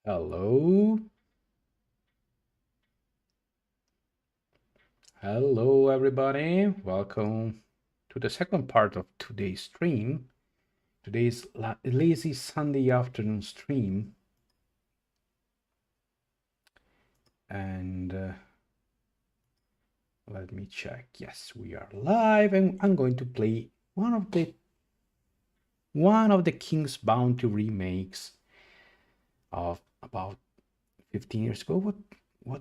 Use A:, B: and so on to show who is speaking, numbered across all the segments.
A: Hello. Hello, everybody. Welcome to the second part of today's stream. Today's lazy Sunday afternoon stream. And let me check. Yes, we are live, and I'm going to play one of the King's Bounty remakes of about 15 years ago. What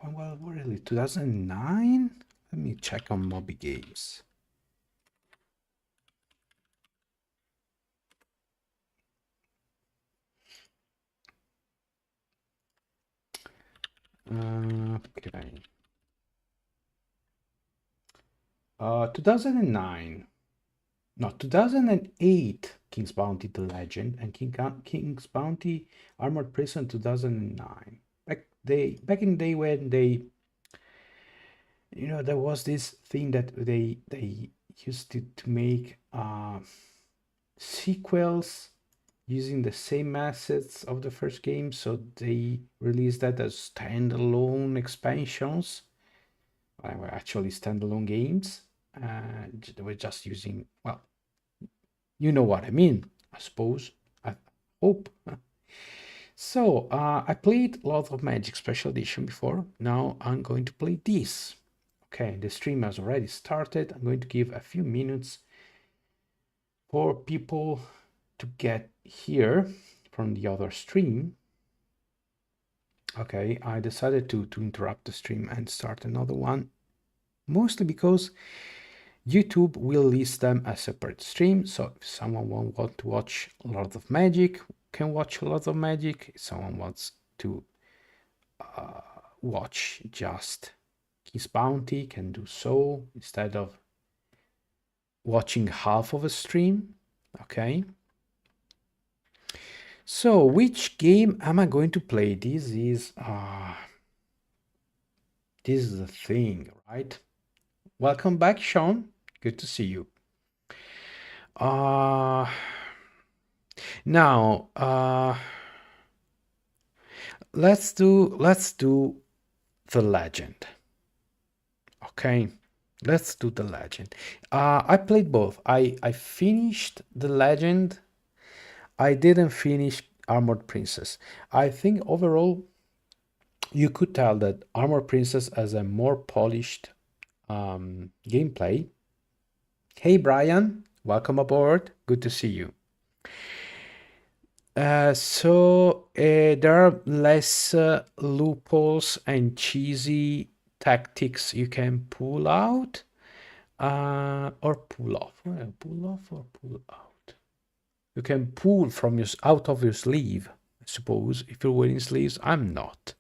A: well, really 2009? Let me check on Moby Games. Okay. 2009. No, 2008, King's Bounty: The Legend, and King's Bounty: Armored Prison 2009. Back in the day when there was this thing that they used to make sequels using the same assets of the first game, so they released that as standalone expansions. Were actually standalone games. They were just using, well, you know what I mean, I suppose. I hope. So I played lots of Magic Special Edition before. Now I'm going to play this. Okay, the stream has already started. I'm going to give a few minutes for people to get here from the other stream. Okay, I decided to interrupt the stream and start another one, mostly because YouTube will list them as separate stream. So if someone want to watch a lot of Magic, can watch a lot of Magic. If someone wants to watch just King's Bounty, can do so instead of watching half of a stream. Okay. So which game am I going to play? This is the thing, right? Welcome back, Sean. Good to see you. Now, let's do the legend. Okay, let's do the legend. I played both. I finished the legend. I didn't finish Armored Princess. I think overall you could tell that Armored Princess has a more polished gameplay. Hey Brian, welcome aboard. Good to see you. So there are less loopholes and cheesy tactics you can pull out or pull off. Pull off or pull out. You can pull from out of your sleeve, I suppose, if you're wearing sleeves. I'm not.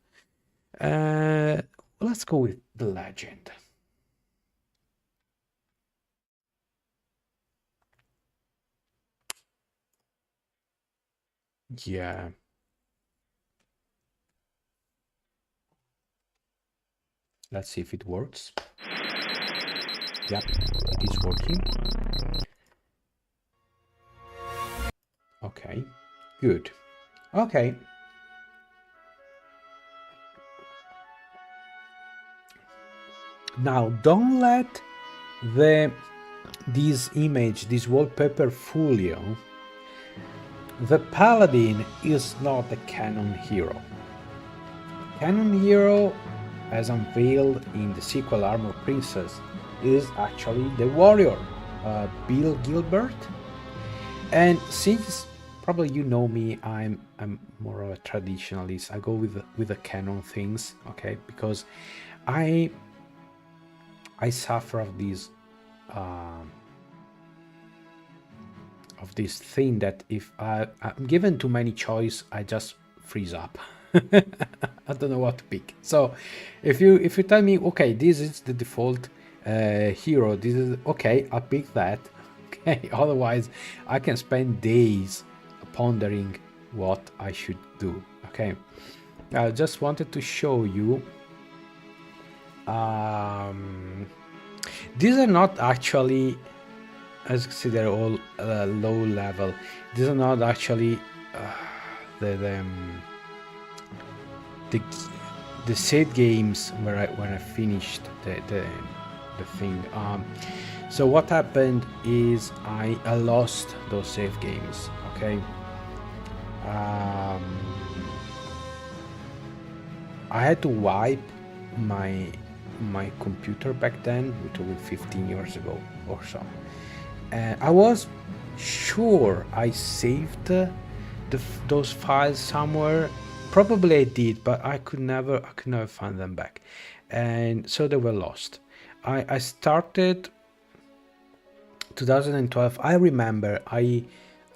A: Let's go with the legend. Yeah. Let's see if it works. Yep, it's working. Okay, good. Okay. Now, don't let this image, this wallpaper fool you. The Paladin is not the canon hero. Canon hero, as unveiled in the sequel Armor Princess, is actually the warrior, Bill Gilbert. And since probably you know me, I'm more of a traditionalist. I go with the canon things, okay? Because I suffer of this thing that if I'm given too many choice, I just freeze up. I don't know what to pick. So if you tell me, okay, this is the default hero, this is okay, I'll pick that. Okay, otherwise I can spend days pondering what I should do. Okay, I just wanted to show you. These are not actually, as you can see, they're all low level. These are not actually the the the save games where I finished the thing. So what happened is I lost those save games. Okay. I had to wipe my computer back then, which was 15 years ago or so. And I was sure I saved those files somewhere. Probably I did, but I could never find them back, and so they were lost. I started 2012. I remember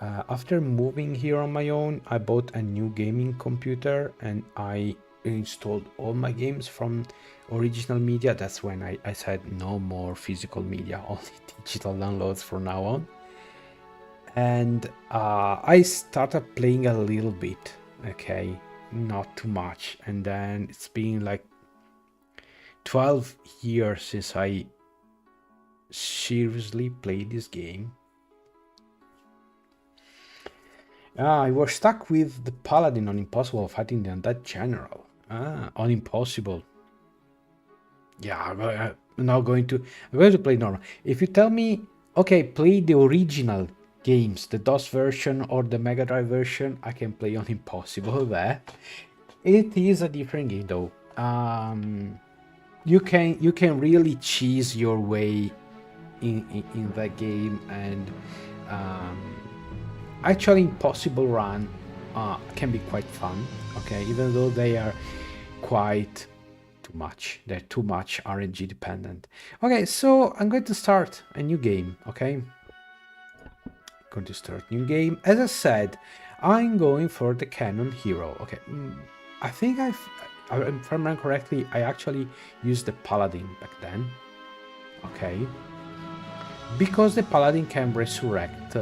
A: after moving here on my own, I bought a new gaming computer and I installed all my games from original media. That's when I said no more physical media, only digital downloads from now on. And I started playing a little bit, okay, not too much. And then it's been like 12 years since I seriously played this game. I was stuck with the paladin on impossible, fighting the undead general. On impossible. Yeah, I'm now going to play normal. If you tell me, okay, play the original games, the DOS version or the Mega Drive version, I can play on impossible there. It is a different game though. You can really cheese your way in that game, and actually impossible run can be quite fun, okay, even though they are quite they're too much RNG dependent. Okay, so I'm going to start a new game. Okay, going to start new game. As I said, I'm going for the canon hero. Okay, I think if I remember correctly, I actually used the paladin back then. Okay, because the paladin can resurrect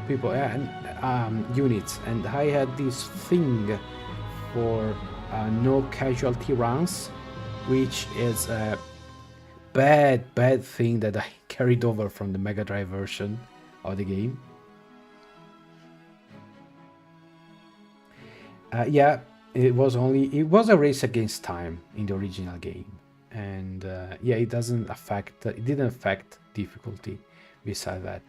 A: people and units, and I had this thing for no casualty runs, which is a bad thing that I carried over from the Mega Drive version of the game. Yeah, it was a race against time in the original game, and yeah, it didn't affect difficulty. Beside that,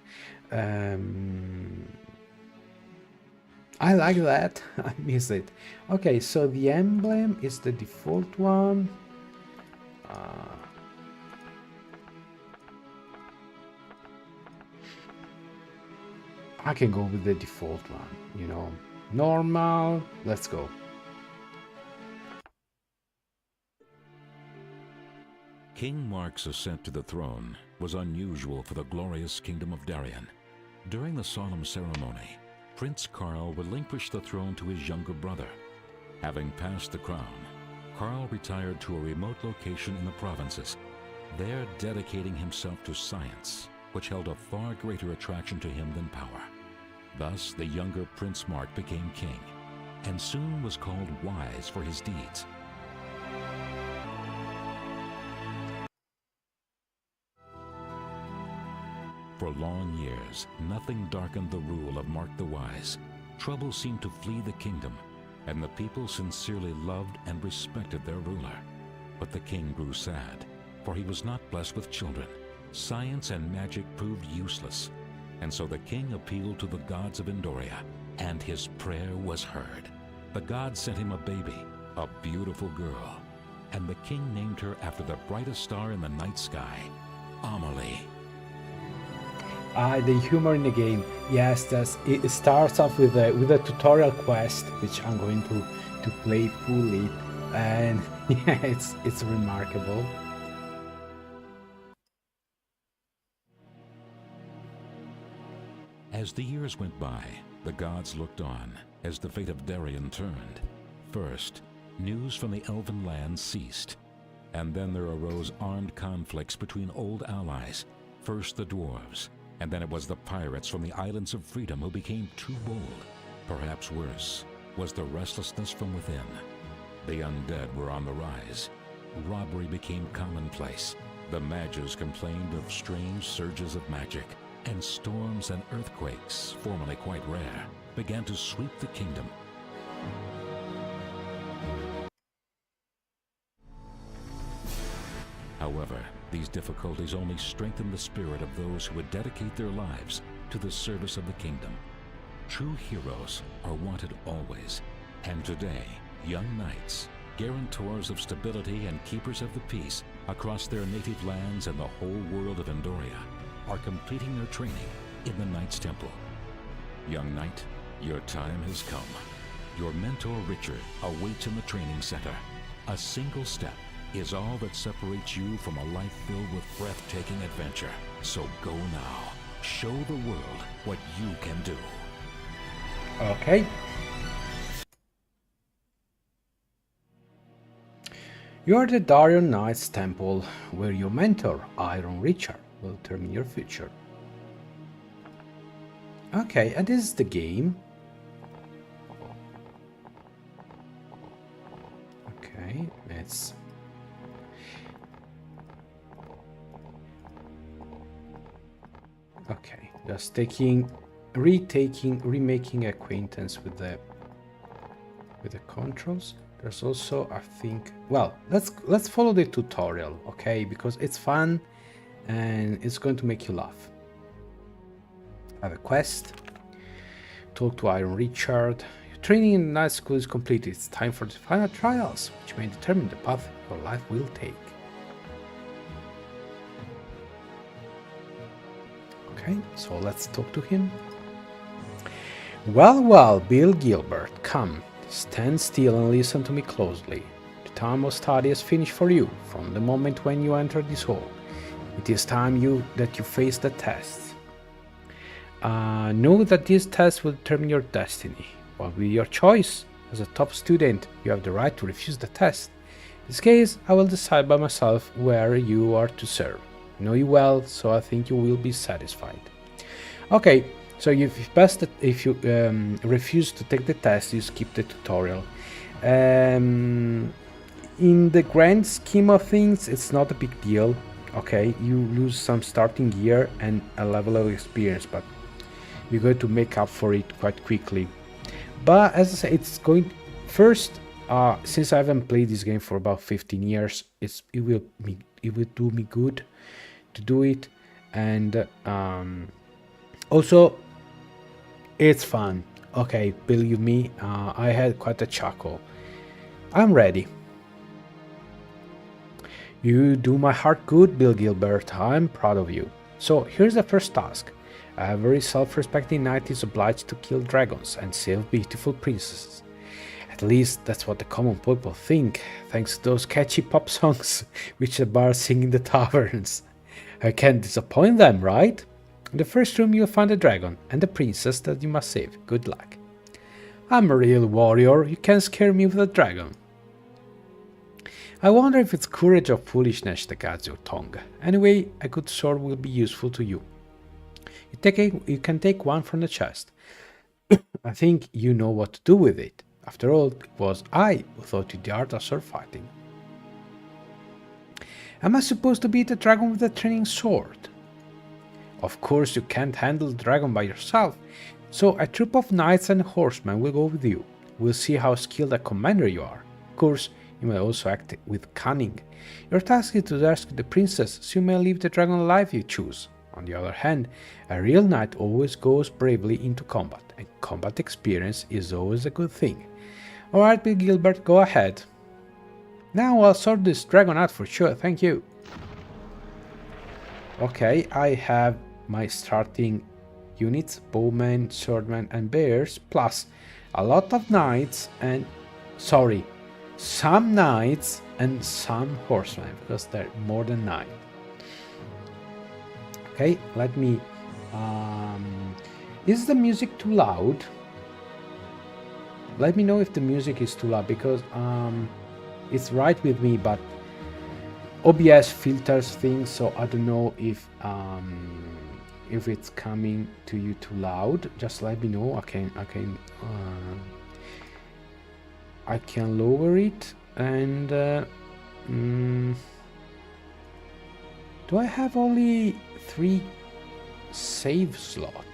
A: I like that. I miss it. Okay, so the emblem is the default one. I can go with the default one, you know, normal. Let's go.
B: King Mark's ascent to the throne was unusual for the glorious kingdom of Darien. During the solemn ceremony, Prince Karl relinquished the throne to his younger brother. Having passed the crown, Karl retired to a remote location in the provinces, there dedicating himself to science, which held a far greater attraction to him than power. Thus, the younger Prince Mark became king, and soon was called wise for his deeds. For long years, nothing darkened the rule of Mark the Wise. Trouble seemed to flee the kingdom, and the people sincerely loved and respected their ruler. But the king grew sad, for he was not blessed with children. Science and magic proved useless, and so the king appealed to the gods of Endoria, and his prayer was heard. The gods sent him a baby, a beautiful girl, and the king named her after the brightest star in the night sky, Amelie.
A: The humor in the game, yes, it starts off with a tutorial quest, which I'm going to play fully, and yeah, it's remarkable.
B: As the years went by, the gods looked on as the fate of Darien turned. First, news from the elven land ceased, and then there arose armed conflicts between old allies, first the dwarves, and then it was the pirates from the Islands of Freedom who became too bold. Perhaps worse was the restlessness from within. The undead were on the rise. Robbery became commonplace. The mages complained of strange surges of magic, and storms and earthquakes, formerly quite rare, began to sweep the kingdom. However, these difficulties only strengthen the spirit of those who would dedicate their lives to the service of the kingdom. True heroes are wanted always, and today, young knights, guarantors of stability and keepers of the peace across their native lands and the whole world of Endoria, are completing their training in the Knights Temple. Young knight, your time has come. Your mentor Richard awaits in the training center. A single step is all that separates you from a life filled with breathtaking adventure. So go now. Show the world what you can do.
A: Okay. You are the Darion Knights Temple, where your mentor, Iron Richard, will determine your future. Okay, and this is the game. Okay, let's... Okay, just remaking acquaintance with the controls. There's also, I think, well, let's follow the tutorial, okay? Because it's fun and it's going to make you laugh. I have a quest. Talk to Iron Richard. Your training in the night school is completed. It's time for the final trials, which may determine the path your life will take. Okay, so let's talk to him. Well, Bill Gilbert, come. Stand still and listen to me closely. The time of study is finished for you from the moment when you enter this hall. It is time that you face the test. Know that this test will determine your destiny. What will be your choice? As a top student, you have the right to refuse the test. In this case, I will decide by myself where you are to serve. I know you well, so I think you will be satisfied. Okay. So if you refuse to take the test, you skip the tutorial. In the grand scheme of things, it's not a big deal. Okay, you lose some starting gear and a level of experience, but you're going to make up for it quite quickly. But as I say, it's going first. Since I haven't played this game for about 15 years, it will do me good to do it, and also. It's fun. Okay, believe me, I had quite a chuckle. I'm ready. You do my heart good, Bill Gilbert. I'm proud of you. So here's the first task. Every self-respecting knight is obliged to kill dragons and save beautiful princesses. At least that's what the common people think, thanks to those catchy pop songs which the bards sing in the taverns. I can't disappoint them, right? In the first room you'll find a dragon and the princess that you must save. Good luck. I'm a real warrior, you can't scare me with a dragon. I wonder if it's courage or foolishness that guides your tongue. Anyway, a good sword will be useful to you. You can take one from the chest. I think you know what to do with it. After all, it was I who taught you the art of sword fighting. Am I supposed to beat the dragon with a training sword? Of course you can't handle the dragon by yourself, so a troop of knights and horsemen will go with you. We'll see how skilled a commander you are. Of course, you may also act with cunning. Your task is to rescue the princess, so you may leave the dragon alive if you choose. On the other hand, a real knight always goes bravely into combat, and combat experience is always a good thing. Alright, Bill Gilbert, go ahead. Now I'll sort this dragon out for sure, thank you. Okay, I have my starting units, bowmen, swordmen and bears, plus a lot of knights and, some knights and some horsemen, because there are more than 9. Okay, let me, is the music too loud? Let me know if the music is too loud, because it's right with me, but OBS filters things, so I don't know if it's coming to you too loud. Just let me know. I can lower it. And do I have only 3 save slot?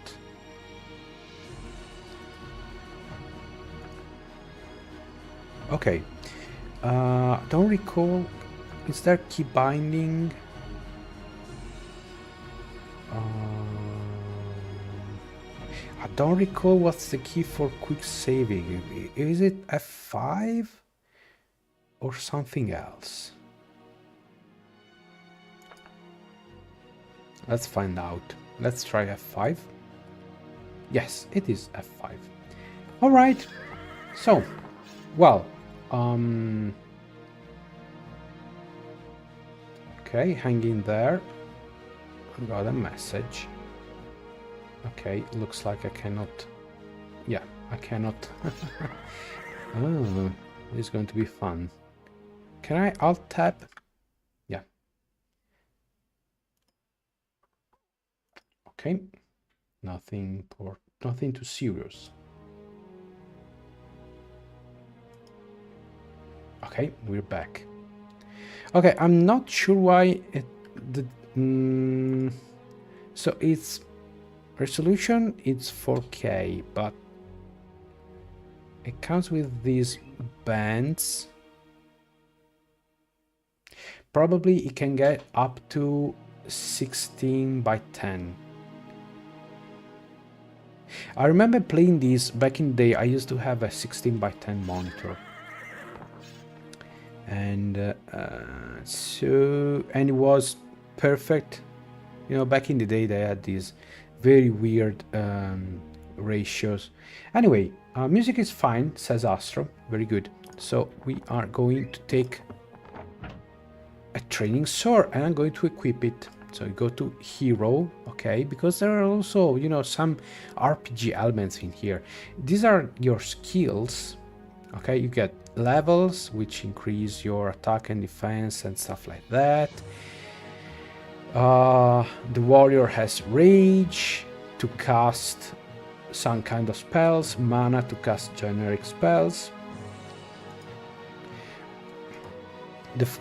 A: Okay. Don't recall. Is there key binding? I don't recall what's the key for quick saving. Is it F5 or something else? Let's find out. Let's try F5. Yes, it is F5. All right. So, well, okay, hang in there. I got a message. Okay, looks like I cannot. Yeah, I cannot. Oh, it's going to be fun. Can I alt tab? Yeah. Okay. Nothing too serious. Okay, we're back. Okay, I'm not sure why it so its resolution it's 4K, but it comes with these bands. Probably it can get up to 16 by 10. I remember playing these back in the day. I used to have a 16 by 10 monitor. And and it was perfect. You know, back in the day they had these very weird ratios. Anyway, music is fine, says Astro. Very good. So we are going to take a training sword and I'm going to equip it. So you go to hero, okay, because there are also, you know, some RPG elements in here. These are your skills, okay. You get levels which increase your attack and defense and stuff like that. The warrior has rage to cast some kind of spells, mana to cast generic spells.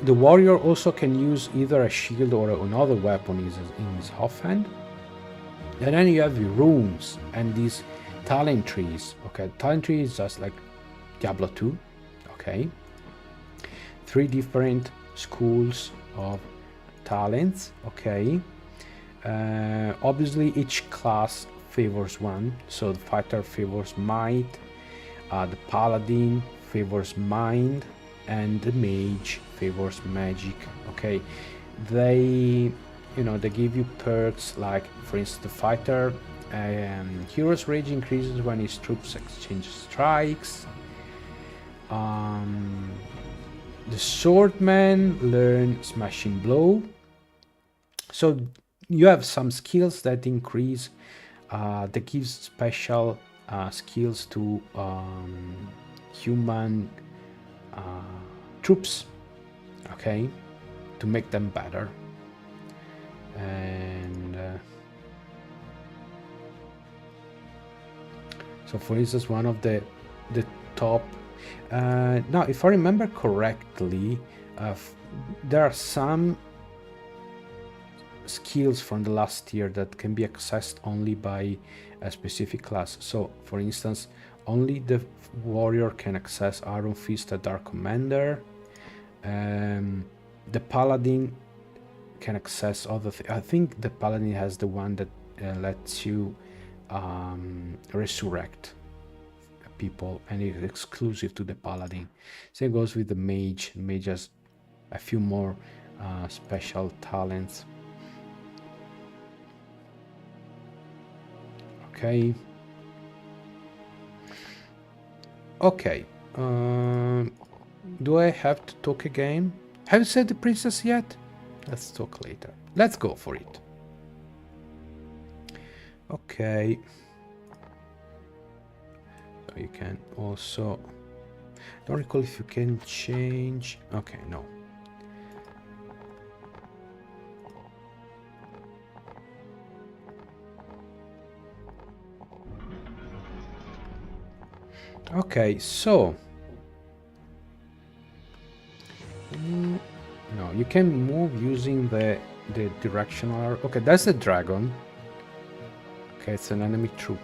A: The warrior also can use either a shield or another weapon in his offhand. And then you have the runes and these talent trees. Okay, talent tree is just like Diablo 2. Okay, 3 different schools of talents. Okay, obviously each class favors one. So the fighter favors might, the paladin favors mind, and the mage favors magic. Okay, they, you know, they give you perks like, for instance, the fighter hero's rage increases when his troops exchange strikes. The swordman learn smashing blow. So you have some skills that increase, that gives special skills to human troops, okay, to make them better. And so for instance, one of the top now, if I remember correctly, there are some skills from the last year that can be accessed only by a specific class. So for instance, only the warrior can access Iron Fist at Dark Commander. The paladin can access other I think the paladin has the one that lets you resurrect people, and it's exclusive to the paladin. Same goes with the mage. The mage has a few more special talents. Okay. Okay. Do I have to talk again? Have you said the princess yet? Let's talk later. Let's go for it. Okay. So you can also... Don't recall if you can change... Okay, no. Okay, so... No, you can move using the directional... Okay, that's the dragon. Okay, it's an enemy troop.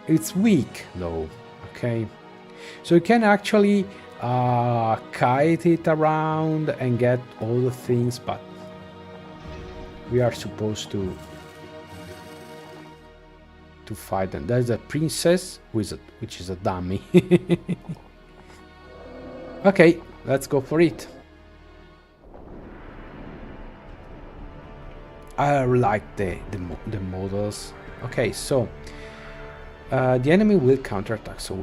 A: It's weak, though. Okay, so you can actually kite it around and get all the things, but we are supposed to fight them. There's a princess which is a dummy. Okay, let's go for it. I like the models. Okay, so the enemy will counterattack. So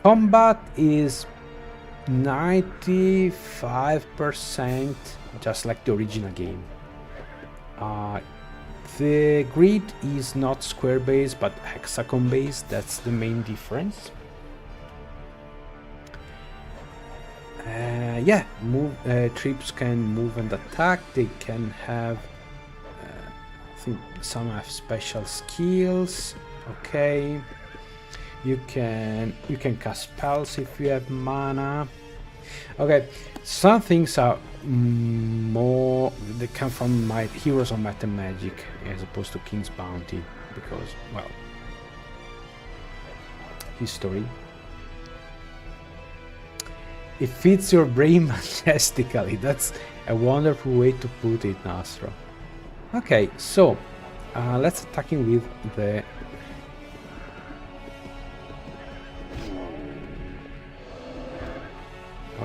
A: combat is 95%, just like the original game. The grid is not square based but hexagon based. That's the main difference. Yeah, troops can move and attack. They can have, I think some have special skills. Okay, you can cast spells if you have mana. Okay, some things are more, they come from my Heroes of Might and Magic as opposed to King's Bounty, because, well, history. It fits your brain majestically. That's a wonderful way to put it, Nastro. Okay, so let's attack him with the...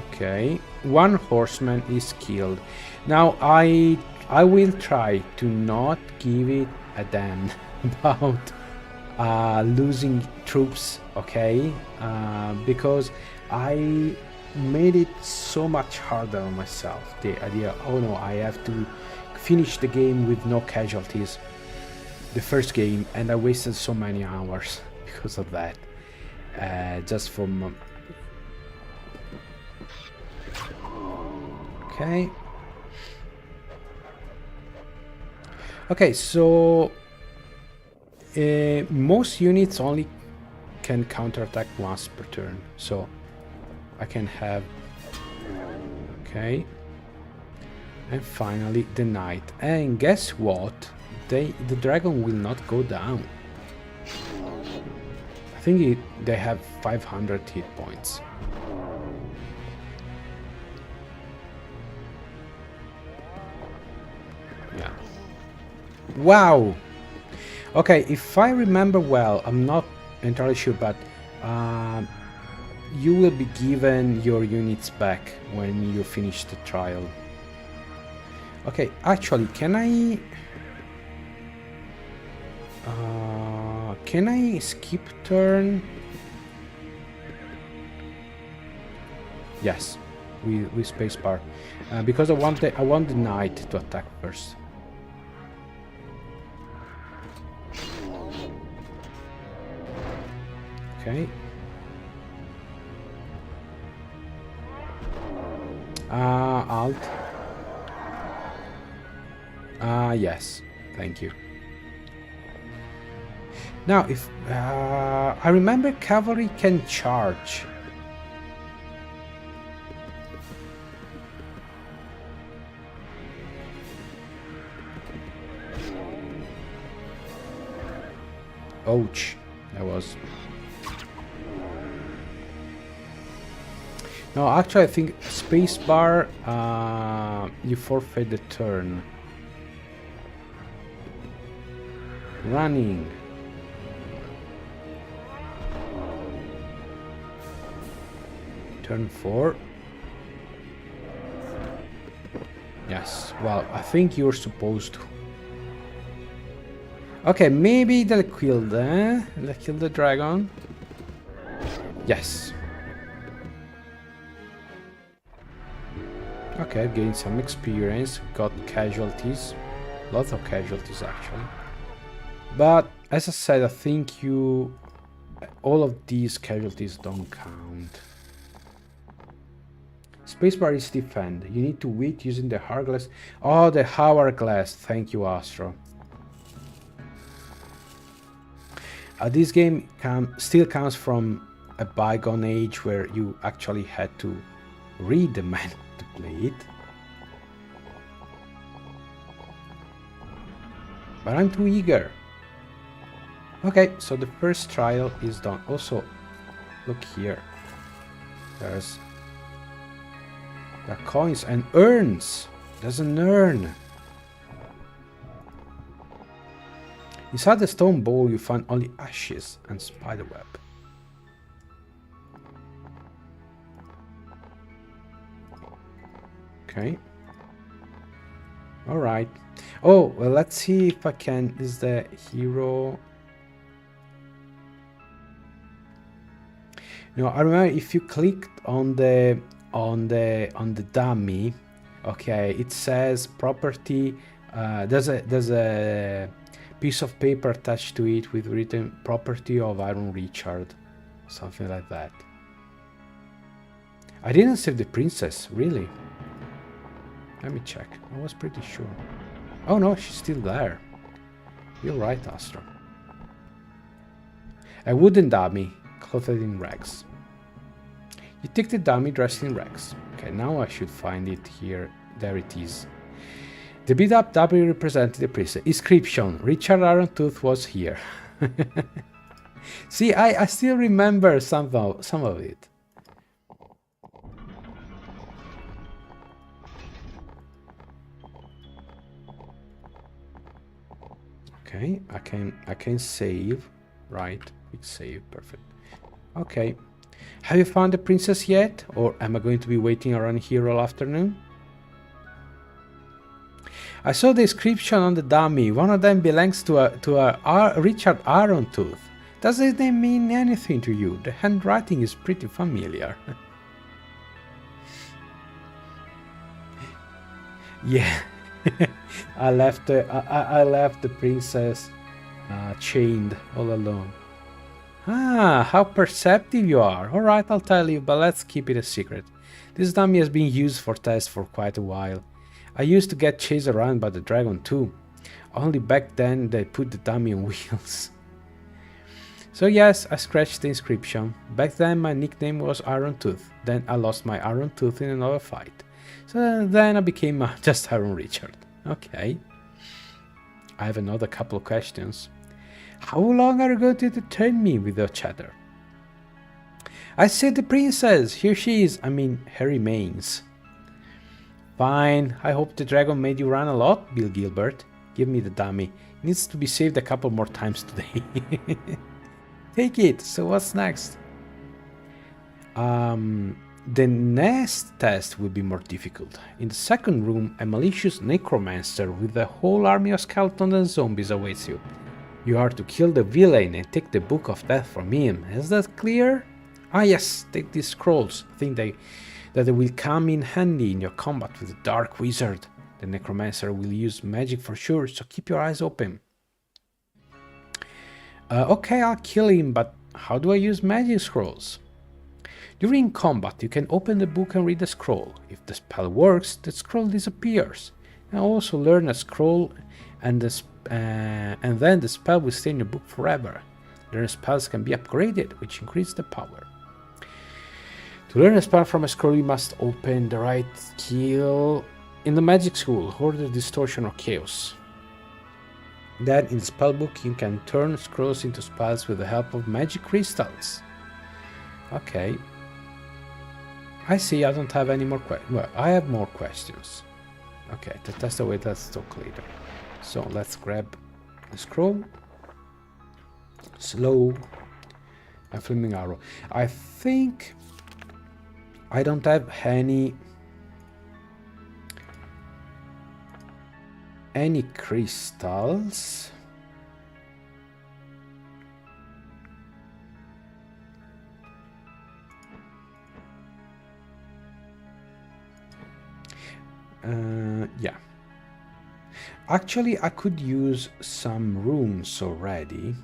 A: Okay, one horseman is killed. Now I will try to not give it a damn about losing troops, okay? Because I made it so much harder on myself. The idea, oh no, I have to finish the game with no casualties, the first game, and I wasted so many hours because of that. Just from okay, so most units only can counterattack once per turn, so I can have... Okay, and finally the knight, and guess what, the dragon will not go down. I think they have 500 hit points. Yeah. Wow. Okay, if I remember well, I'm not entirely sure, but you will be given your units back when you finish the trial. Okay, actually, can I skip turn? Yes, with spacebar, because I want the knight to attack first. Okay. Alt. Yes, thank you. Now, if I remember, cavalry can charge. Ouch, that was... No, actually I think spacebar, you forfeit the turn. Running. Turn 4. Yes, well, I think you're supposed to. Okay, maybe they'll kill the dragon. Yes. Okay, gained some experience, got casualties. Lots of casualties actually. But as I said, I think all of these casualties don't count. Spacebar is defend. You need to wait using the hourglass. Oh, the hourglass. Thank you, Astro. This game still comes from a bygone age where you actually had to read the manual to play it. But I'm too eager. Okay, so the first trial is done. Also, look here. There's the coins and urns. There's an urn. Inside the stone bowl you find only ashes and spiderweb. Okay. Alright. Oh, well, let's see if I can. Is the hero... No, I remember if you clicked on the dummy, okay, it says property. There's a piece of paper attached to it with written property of Iron Richard, something like that. I didn't save the princess, really. Let me check. I was pretty sure. Oh no, she's still there. You're right, Astro. A wooden dummy, clothed in rags. You take the dummy dressed in rags. Okay, now I should find it here. There it is. The beat up dummy represented the princess. Inscription: Richard Irontooth was here. See, I still remember some of it. Okay, I can save. Right, quick save, perfect. Okay. Have you found the princess yet? Or am I going to be waiting around here all afternoon? I saw the inscription on the dummy. One of them belongs to a Richard Irontooth. Does it mean anything to you? The handwriting is pretty familiar. Yeah. I left the princess chained all alone. Ah, how perceptive you are. Alright, I'll tell you, but let's keep it a secret. This dummy has been used for tests for quite a while. I used to get chased around by the dragon too. Only back then they put the dummy on wheels. So yes, I scratched the inscription. Back then my nickname was Irontooth. Then I lost my Irontooth in another fight. So then I became just Iron Richard. Okay. I have another couple of questions. How long are you going to detain me with your chatter? I said the princess. Here she is. I mean, her remains. Fine. I hope the dragon made you run a lot, Bill Gilbert. Give me the dummy. It needs to be saved a couple more times today. Take it. So what's next? The next test will be more difficult. In the second room, a malicious necromancer with a whole army of skeletons and zombies awaits you. You are to kill the villain and take the Book of Death from him. Is that clear? Ah yes, take these scrolls. I think that they will come in handy in your combat with the Dark Wizard. The necromancer will use magic for sure, so keep your eyes open. Okay, I'll kill him, but how do I use magic scrolls? During combat, you can open the book and read the scroll. If the spell works, the scroll disappears. You can also learn a scroll and then the spell will stay in your book forever. Learn spells can be upgraded, which increase the power. To learn a spell from a scroll, you must open the right skill in the magic school, Order, Distortion, or Chaos. Then in the spellbook, you can turn scrolls into spells with the help of magic crystals. Okay. I see, I don't have any more questions. Well, I have more questions. Okay, that's the way, let's talk later. So let's grab the scroll. Slow. A flaming arrow. I think I don't have any crystals. Yeah. Actually, I could use some runes already.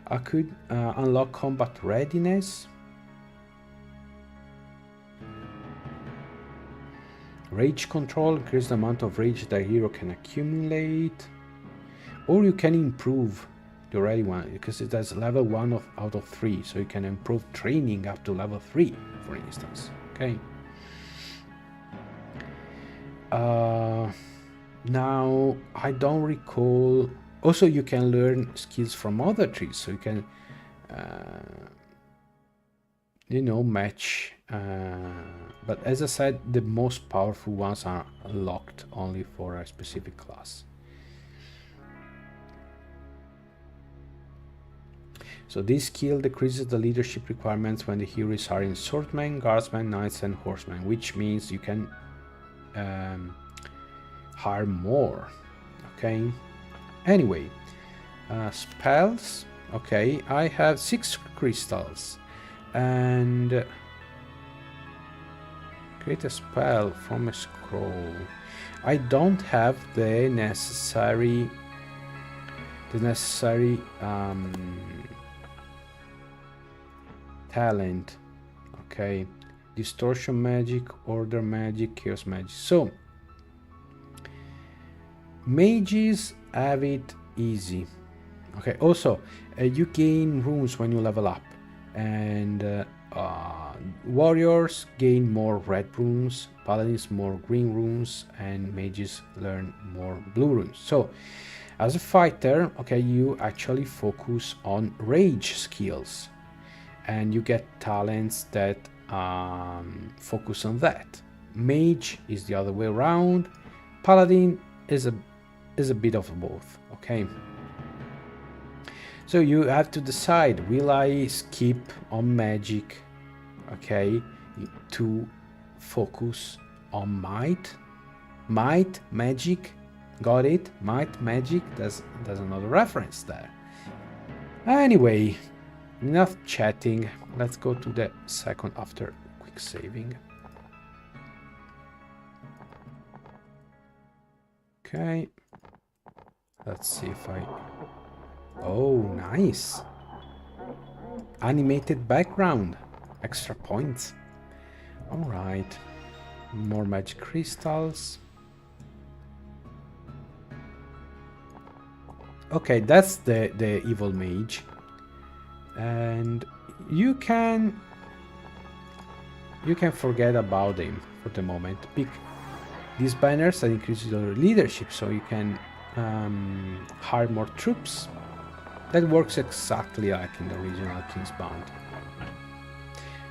A: I could unlock combat readiness. Rage control, increase the amount of rage the hero can accumulate. Or you can improve the already one, because it has level 1 out of 3, so you can improve training up to level 3, for instance. Okay. Now, I don't recall. Also, you can learn skills from other trees, so you can match. But as I said, the most powerful ones are locked only for a specific class. So this skill decreases the leadership requirements when the heroes are in swordsmen, guardsmen, knights, and horsemen, which means you can hire more. Okay. Anyway, spells. Okay, I have 6 crystals, and create a spell from a scroll. I don't have the necessary talent. Okay, distortion magic, order magic, chaos magic. So mages have it easy. Okay, also you gain runes when you level up, and warriors gain more red runes, paladins more green runes, and mages learn more blue runes. So as a fighter, okay, you actually focus on rage skills, and you get talents that focus on that. Mage is the other way around. Paladin is a bit of both. Okay, so you have to decide, will I skip on magic, okay, to focus on might, magic, got it, might, magic, there's another reference there. Anyway, enough chatting, let's go to the second after quick saving. Okay, let's see if I... Oh, nice. Animated background. Extra points. Alright. More magic crystals. Okay, that's the evil mage. And you can forget about him for the moment. Pick these banners and increase your leadership, so you can hire more troops. That works exactly like in the original King's Bounty.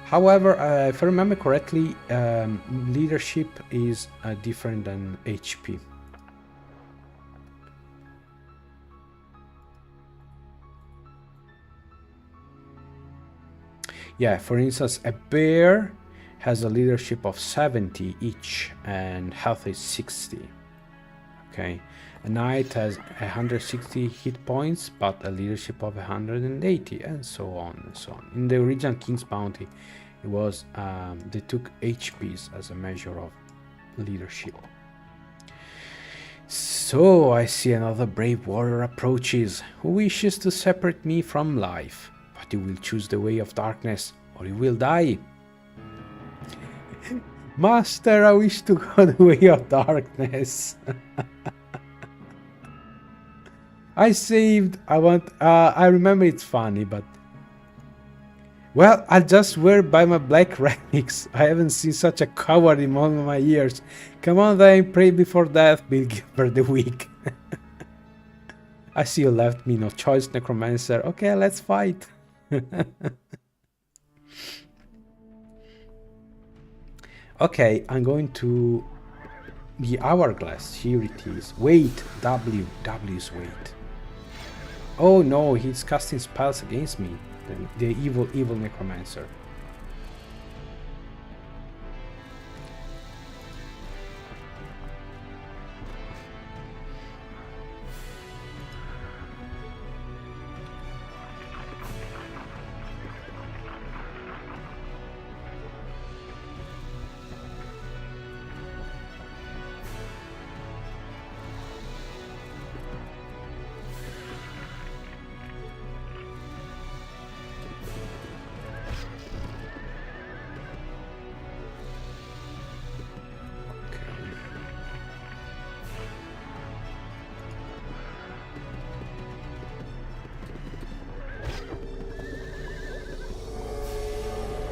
A: However, if I remember correctly, leadership is different than HP. Yeah, for instance, a bear has a leadership of 70 each, and health is 60. Okay. A knight has 160 hit points, but a leadership of 180, and so on and so on. In the original King's Bounty, it was they took HPs as a measure of leadership. So I see another brave warrior approaches, who wishes to separate me from life, but you will choose the way of darkness, or you will die. Master, I wish to go the way of darkness. I saved, I remember it's funny, but... Well, I just swear by my black relics. I haven't seen such a coward in all of my years. Come on then, pray before death, Bill Gilbert the Weak. I see you left me no choice, Necromancer. Okay, let's fight. Okay, I'm going to the hourglass. Here it is. Wait, W's wait. Oh no, he's casting spells against me. The evil necromancer.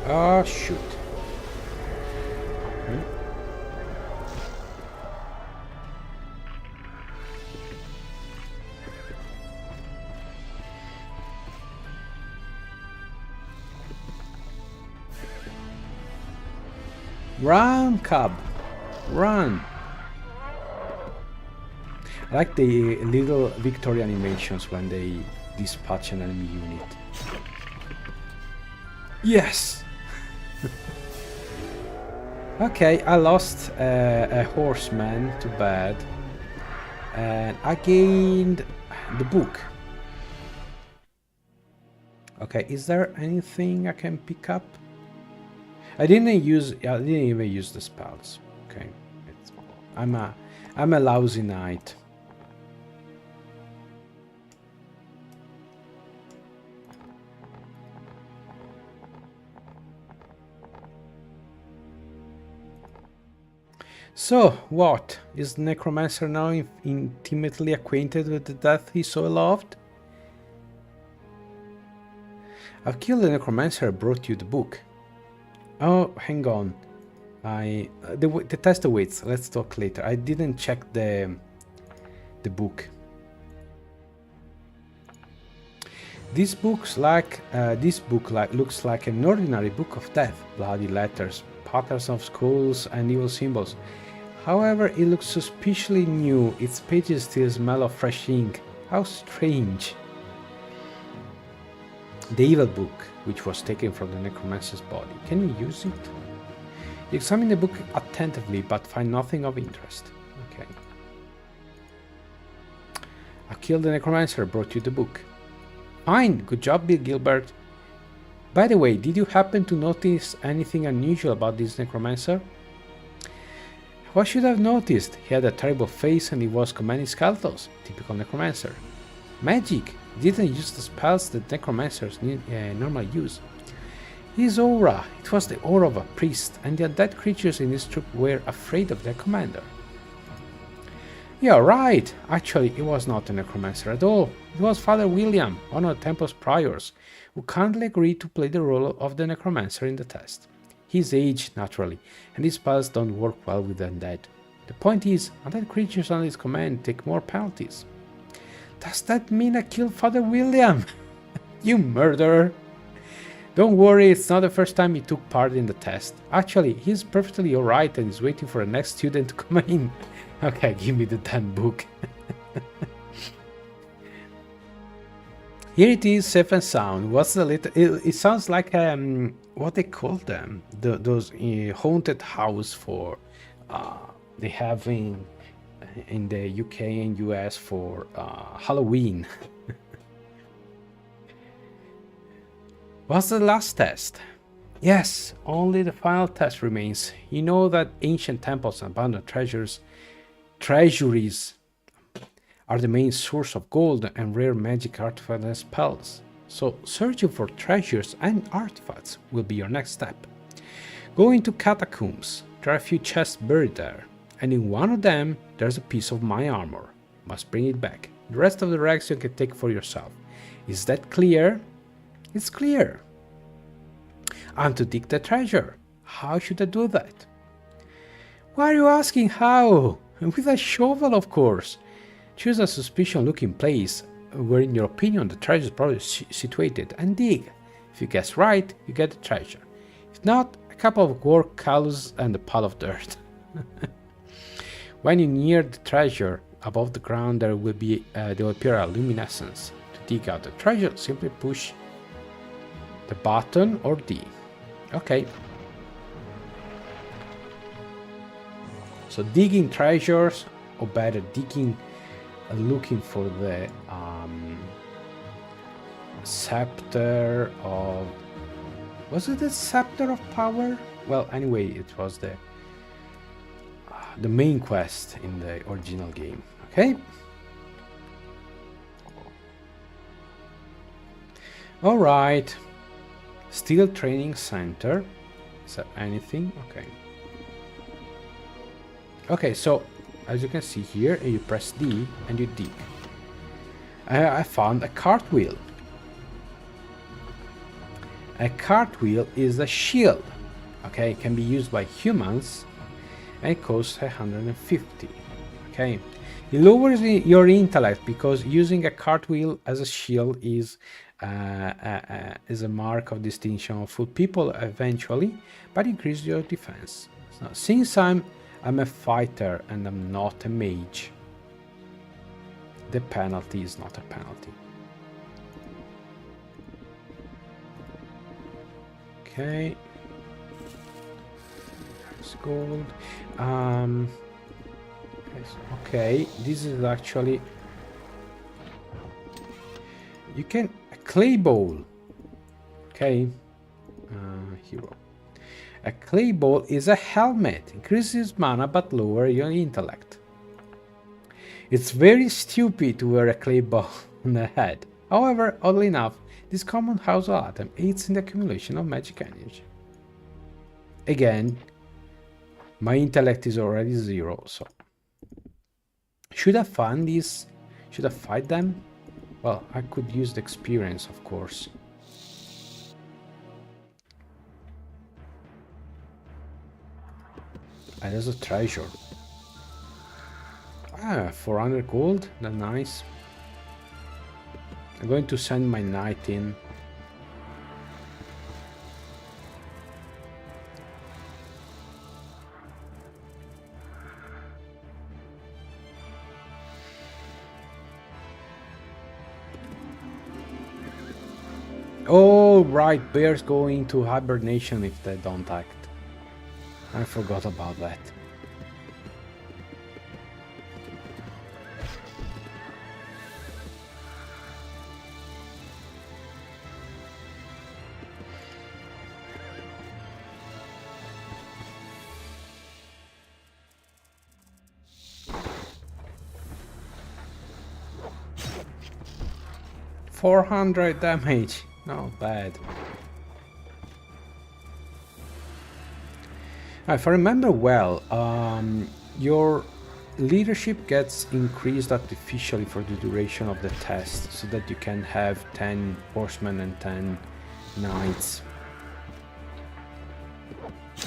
A: Oh, shoot. Run, cub! Run! I like the little victory animations when they dispatch an enemy unit. Yes! Okay, I lost a horseman, too bad. And I gained the book. Okay, is there anything I can pick up? I didn't even use the spells. Okay, I'm a lousy knight. So, what? Is the Necromancer now intimately acquainted with the death he so loved? I've killed the Necromancer and brought you the book. Oh, hang on. The test awaits. Let's talk later. I didn't check the book. This book looks like an ordinary book of death. Bloody letters, patterns of skulls, and evil symbols. However, it looks suspiciously new. Its pages still smell of fresh ink. How strange. The evil book, which was taken from the necromancer's body. Can you use it? You examine the book attentively, but find nothing of interest. Okay. I killed the necromancer, brought you the book. Fine, good job, Bill Gilbert. By the way, did you happen to notice anything unusual about this necromancer? What should I have noticed? He had a terrible face and he was commanding skeletons. Typical necromancer. Magic! He didn't use the spells that necromancers normally use. His aura, it was the aura of a priest, and the undead creatures in his troop were afraid of their commander. Yeah, right! Actually, it was not a necromancer at all. It was Father William, one of the temple's priors, who kindly agreed to play the role of the necromancer in the test. He's aged, naturally, and his spells don't work well with the undead. The point is, undead creatures under his command take more penalties. Does that mean I killed Father William? You murderer! Don't worry, it's not the first time he took part in the test. Actually, he's perfectly alright and is waiting for the next student to come in. Okay, give me the damn book. Here it is, safe and sound. What's the little? It sounds like what they call them, those haunted house for they have in the UK and US for Halloween. What's the last test? Yes, only the final test remains. You know that ancient temples and abandoned treasuries are the main source of gold and rare magic artifacts and spells. So searching for treasures and artifacts will be your next step. Go into catacombs. There are a few chests buried there, and in one of them there's a piece of my armor. Must bring it back. The rest of the rags you can take for yourself. Is that clear? It's clear. I'm to dig the treasure. How should I do that? Why are you asking how? With a shovel, of course. Choose a suspicious-looking place where, in your opinion, the treasure is probably situated and dig. If you guess right, you get the treasure. If not, a couple of work cows and a pile of dirt. When you near the treasure, above the ground there will appear a luminescence. To dig out the treasure, simply push the button or D. Okay. So digging treasures, or better, looking for the scepter of... Was it the scepter of power? Well, anyway, it was the main quest in the original game. Okay. All right. Steel training center. Is there anything? Okay. Okay, so as you can see here, you press D and you dig. I found a cartwheel. A cartwheel is a shield. Okay, it can be used by humans and it costs 150. Okay, it lowers your intellect because using a cartwheel as a shield is is a mark of distinction of fool people eventually, but increase your defense. So, since I'm a fighter and I'm not a mage, the penalty is not a penalty. Okay. It's gold. Okay, this is actually... You can... A clay ball. Okay. Hero. A clay ball is a helmet. Increases mana but lower your intellect. It's very stupid to wear a clay ball on the head. However, oddly enough, this common household item aids in the accumulation of magic energy. Again, my intellect is already 0, so... Should I find these? Should I fight them? Well, I could use the experience, of course. And there's a treasure. Ah, 400 gold? That's nice. I'm going to send my knight in. Oh, right, bears go into hibernation if they don't act. I forgot about that. $400 damage. Not bad. If I remember well, your leadership gets increased artificially for the duration of the test, so that you can have 10 horsemen and 10 knights.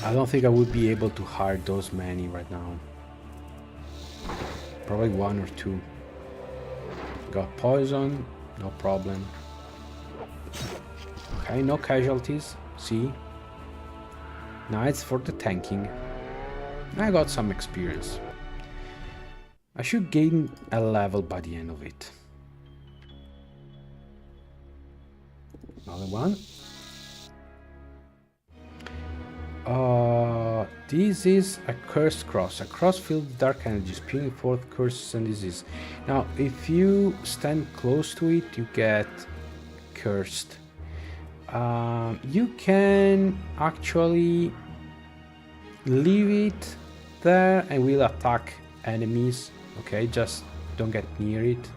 A: I don't think I would be able to hire those many right now. Probably 1 or 2. Got poison, no problem. Okay, no casualties. See? Knights for the tanking. I got some experience. I should gain a level by the end of it. Another one. This is a cursed cross. A cross filled with dark energy, spewing forth curses and disease. Now, if you stand close to it, you get cursed. You can actually leave it there and will attack enemies. Okay, just don't get near it.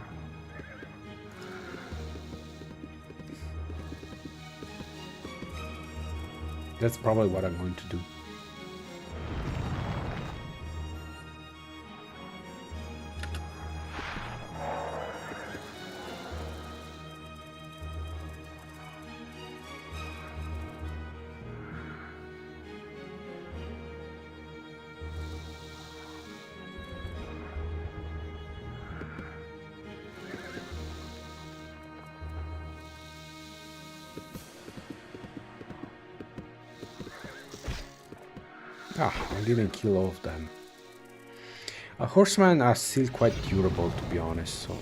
A: That's probably what I'm going to do. I didn't kill all of them. Horsemen are still quite durable, to be honest, so...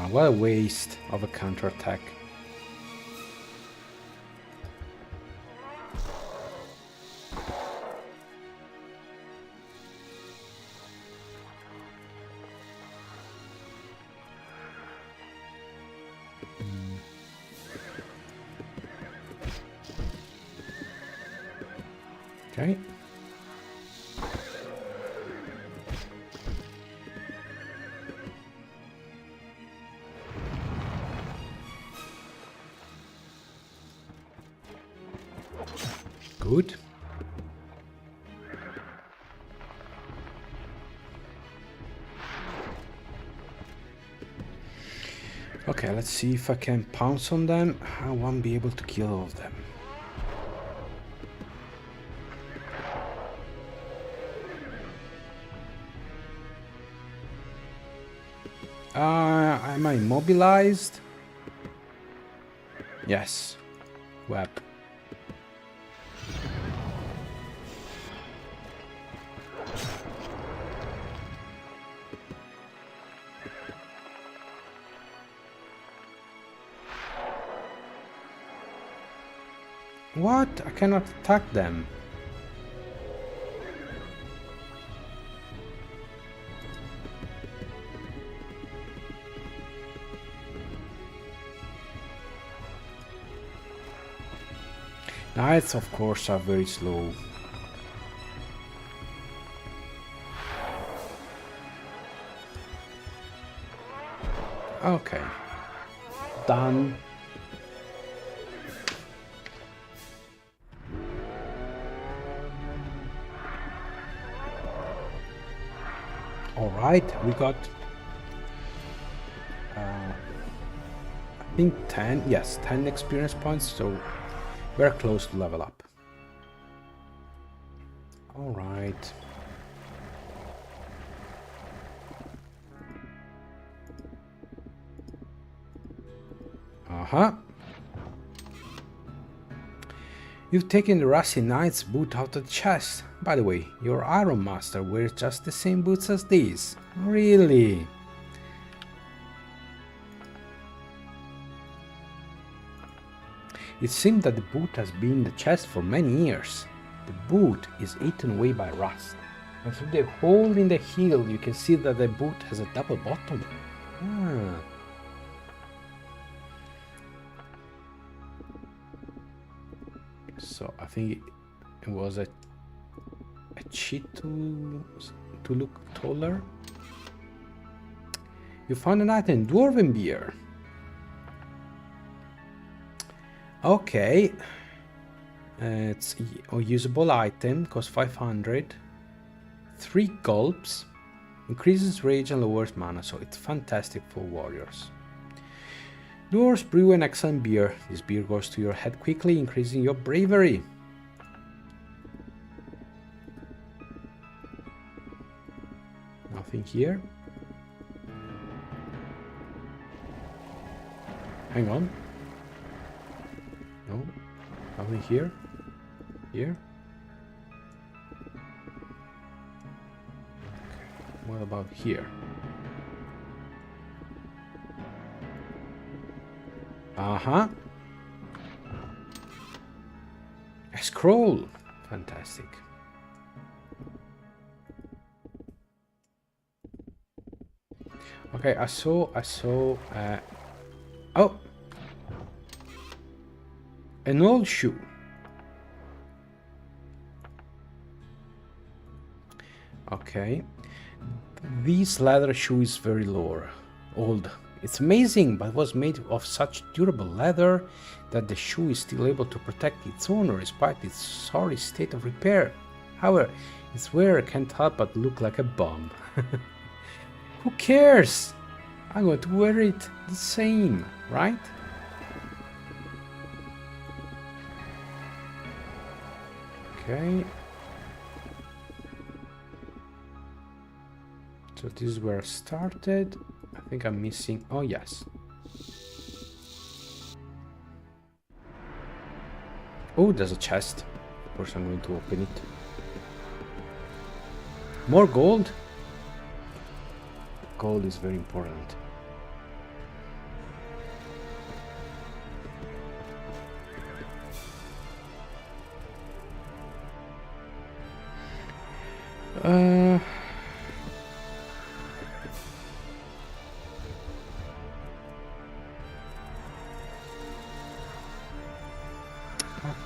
A: what a waste of a counterattack. Okay. Good. Okay, let's see if I can pounce on them. I won't be able to kill all of them. Am I immobilized? Yes. Web. What? I cannot attack them. Knights, of course, are very slow. Okay. Done. Alright, we got... I think 10, yes, 10 experience points, so we're close to level up. Alright. Uh-huh. You've taken the Rusty Knight's boot out of the chest. By the way, your Iron Master wears just the same boots as these. Really? It seems that the boot has been in the chest for many years. The boot is eaten away by rust. And through the hole in the heel you can see that the boot has a double bottom. Ah. So I think it was a cheat to look taller. You found an item, Dwarven Beer. Okay. It's a usable item, costs 500. 3 gulps. Increases rage and lowers mana, so it's fantastic for warriors. Dwarves brew an excellent beer. This beer goes to your head quickly, increasing your bravery. Nothing here. Hang on. No, nothing here. Here. Okay. What about here? Uh-huh. A scroll. Fantastic. Okay, I saw, oh! An old shoe. Okay. This leather shoe is very old. It's amazing, but was made of such durable leather that the shoe is still able to protect its owner despite its sorry state of repair. However, its wearer can't help but look like a bum. Who cares? I'm going to wear it the same, right? Okay. So this is where I started. I think I'm missing... Oh, yes. Oh, there's a chest. Of course, I'm going to open it. More gold? Gold is very important.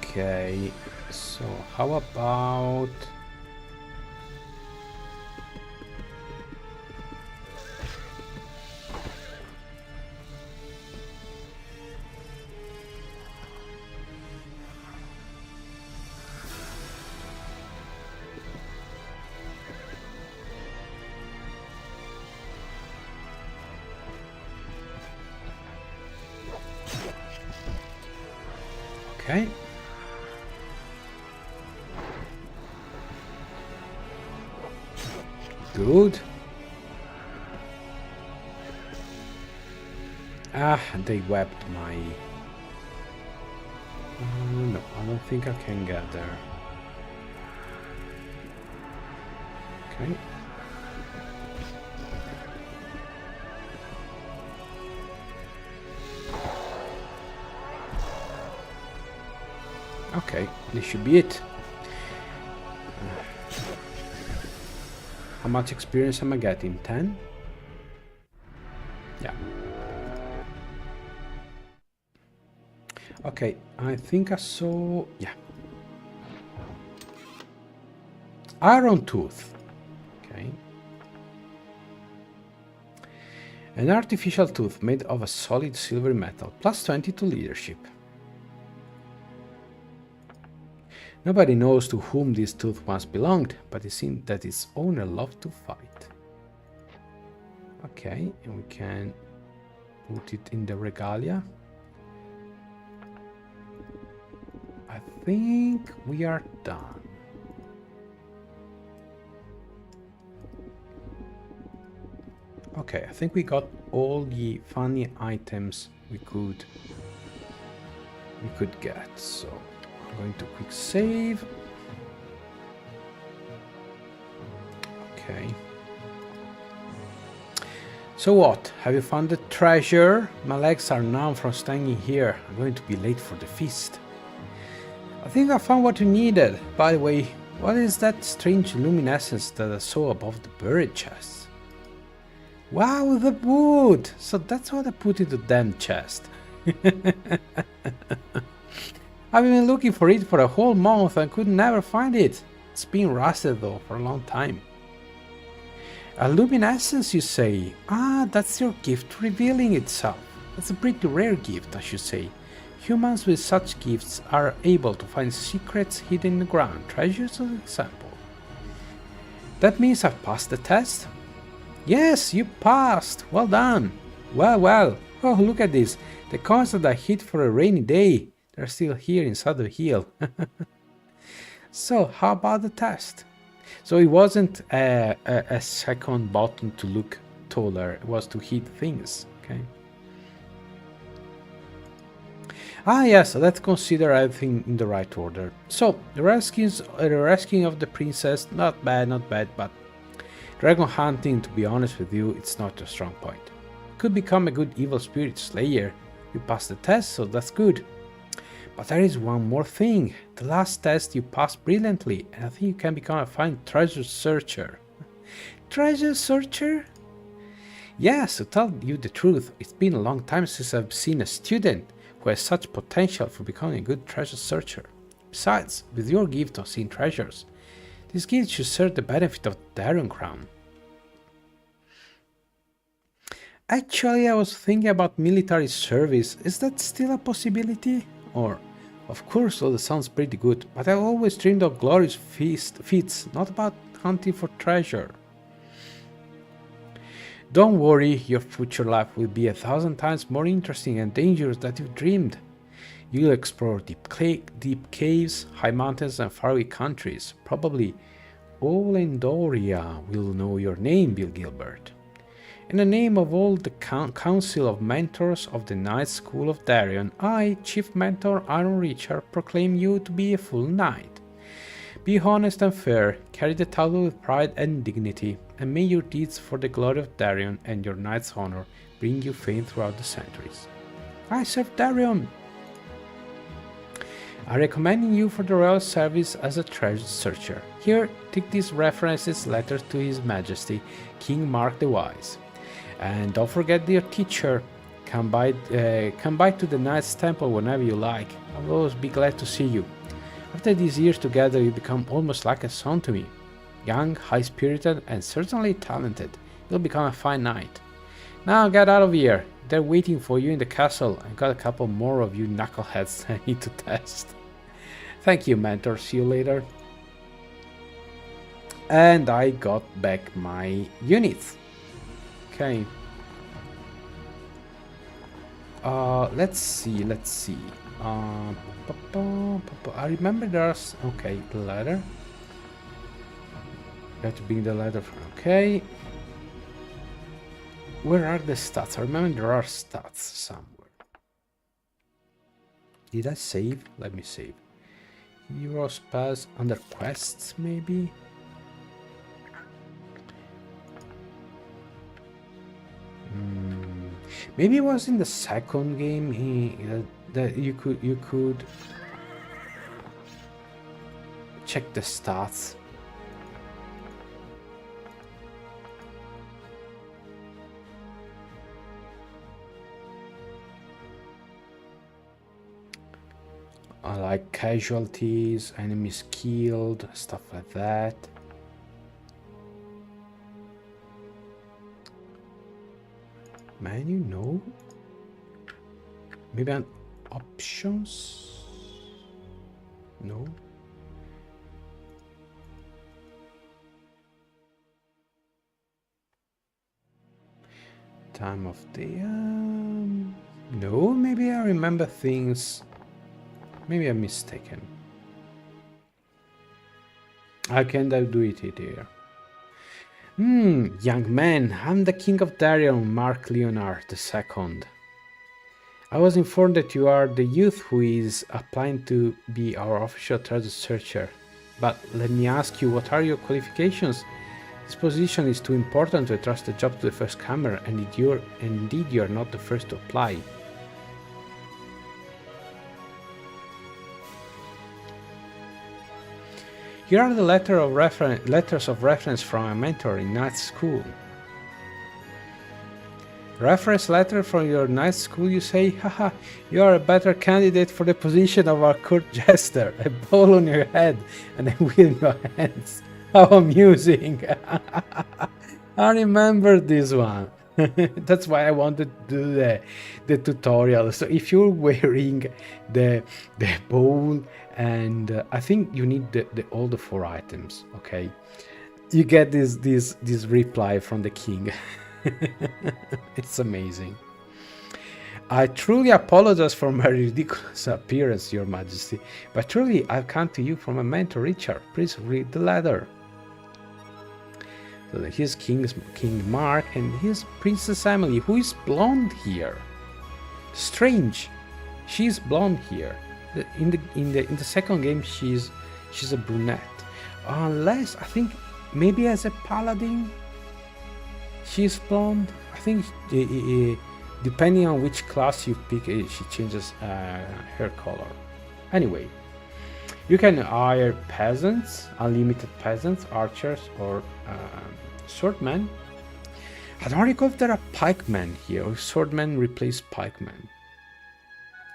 A: Okay, so how about... Okay. Good. Ah, they webbed my... no, I don't think I can get there. Okay. Okay, this should be it. How much experience am I getting? 10? Yeah. Okay, I think I saw... yeah. Iron tooth. Okay. An artificial tooth made of a solid silvery metal. Plus 20 to leadership. Nobody knows to whom this tooth once belonged, but it seems that its owner loved to fight. Okay, and we can put it in the regalia. I think we are done. Okay, I think we got all the funny items we could get. So I'm going to quick save. Okay. So what? Have you found the treasure? My legs are numb from standing here. I'm going to be late for the feast. I think I found what you needed. By the way, what is that strange luminescence that I saw above the buried chest? Wow, the wood! So that's what I put in the damn chest. I've been looking for it for a whole month and could never find it. It's been rusted though for a long time. A luminescence, you say? Ah, that's your gift revealing itself. That's a pretty rare gift, I should say. Humans with such gifts are able to find secrets hidden in the ground, treasures for example. That means I've passed the test? Yes, you passed! Well done! Well, oh look at this, the coins that I hid for a rainy day, they're still here inside the heel. So, how about the test? So it wasn't a second button to look taller, it was to hit things, okay? Ah yes, let's consider everything in the right order. So, the rescuing of the princess, not bad, but dragon hunting, to be honest with you, it's not a strong point. Could become a good evil spirit slayer. You passed the test, so that's good. But there is one more thing. The last test you passed brilliantly, and I think you can become a fine treasure searcher. Treasure searcher? Yes, to tell you the truth, it's been a long time since I've seen a student who has such potential for becoming a good treasure searcher. Besides, with your gift of seeing treasures, this gift should serve the benefit of the Darien Crown. Actually, I was thinking about military service. Is that still a possibility? Or, of course, all that sounds pretty good, but I've always dreamed of glorious feats, not about hunting for treasure. Don't worry, your future life will be 1,000 times more interesting and dangerous than you've dreamed. You'll explore deep caves, high mountains and faraway countries. Probably all Endoria will know your name, Bill Gilbert. In the name of all the Council of Mentors of the Knight School of Darien, I, Chief Mentor Aaron Richard, proclaim you to be a full knight. Be honest and fair, carry the title with pride and dignity, and may your deeds for the glory of Darien and your knight's honor bring you fame throughout the centuries. I serve Darien! I recommend you for the royal service as a treasure searcher. Here, take these references letters to His Majesty, King Mark the Wise. And don't forget your teacher. Come by to the Knight's Temple whenever you like. I will always be glad to see you. After these years together, you become almost like a son to me. Young, high-spirited, and certainly talented. You'll become a fine knight. Now get out of here. They're waiting for you in the castle. I've got a couple more of you knuckleheads I need to test. Thank you, mentor. See you later. And I got back my units. Okay. Let's see. I remember there's... Okay, the ladder. You have to bring the ladder from... Okay. Where are the stats? I remember there are stats somewhere. Did I save? Let me save. Heroes pass under quests, maybe? Maybe it was in the second game that you could check the stats. Like casualties, enemies killed, stuff like that. Menu, no. Maybe on options? No. Time of day. No, maybe I remember things. Maybe I'm mistaken. How can I do it here? Young man, I'm the King of Darion, Mark Leonard II. I was informed that you are the youth who is applying to be our official treasure searcher. But let me ask you, what are your qualifications? This position is too important to trust the job to the first comer, and indeed you're not the first to apply. Here are the letters of reference from a mentor in night school. Reference letter from your night school, you say? Haha, you are a better candidate for the position of our court jester. A ball on your head and a wheel in your hands. How amusing. I remember this one. That's why I wanted to do the tutorial. So if you're wearing the bowl, and I think you need all the 4 items, okay? You get this reply from the king. It's amazing. I truly apologize for my ridiculous appearance, Your Majesty, but truly I've come to you from a mentor, Richard. Please read the letter. So here's King Mark and here's Princess Emily, who is blonde here. Strange, she's blonde here. In the second game, she's a brunette. Unless I think maybe as a paladin, she's blonde. I think depending on which class you pick, she changes her color. Anyway, you can hire peasants, unlimited peasants, archers, or swordmen. I don't recall if there are pikemen here, or swordmen replace pikemen.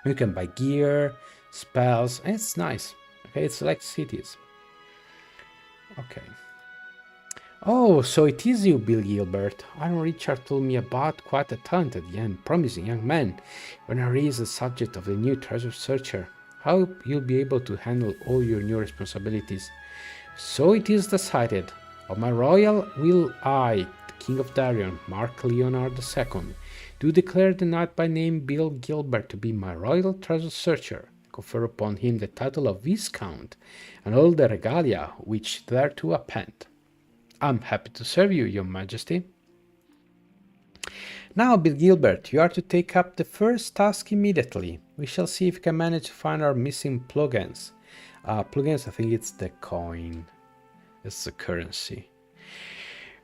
A: You can buy gear, spells, and it's nice. Okay, it's like cities. Okay. Oh, so it is you, Bill Gilbert. Aaron Richard told me about quite a talented and promising young man when I raised the subject of the new treasure searcher. I hope you'll be able to handle all your new responsibilities. So it is decided. Of my royal will I, the King of Darion, Mark Leonard II, do declare the knight by name Bill Gilbert to be my royal treasure searcher, confer upon him the title of Viscount and all the regalia which thereto append. I'm happy to serve you, Your Majesty. Now, Bill Gilbert, you are to take up the first task immediately. We shall see if we can manage to find our missing plugins. Plugins, I think it's the coin. It's the currency.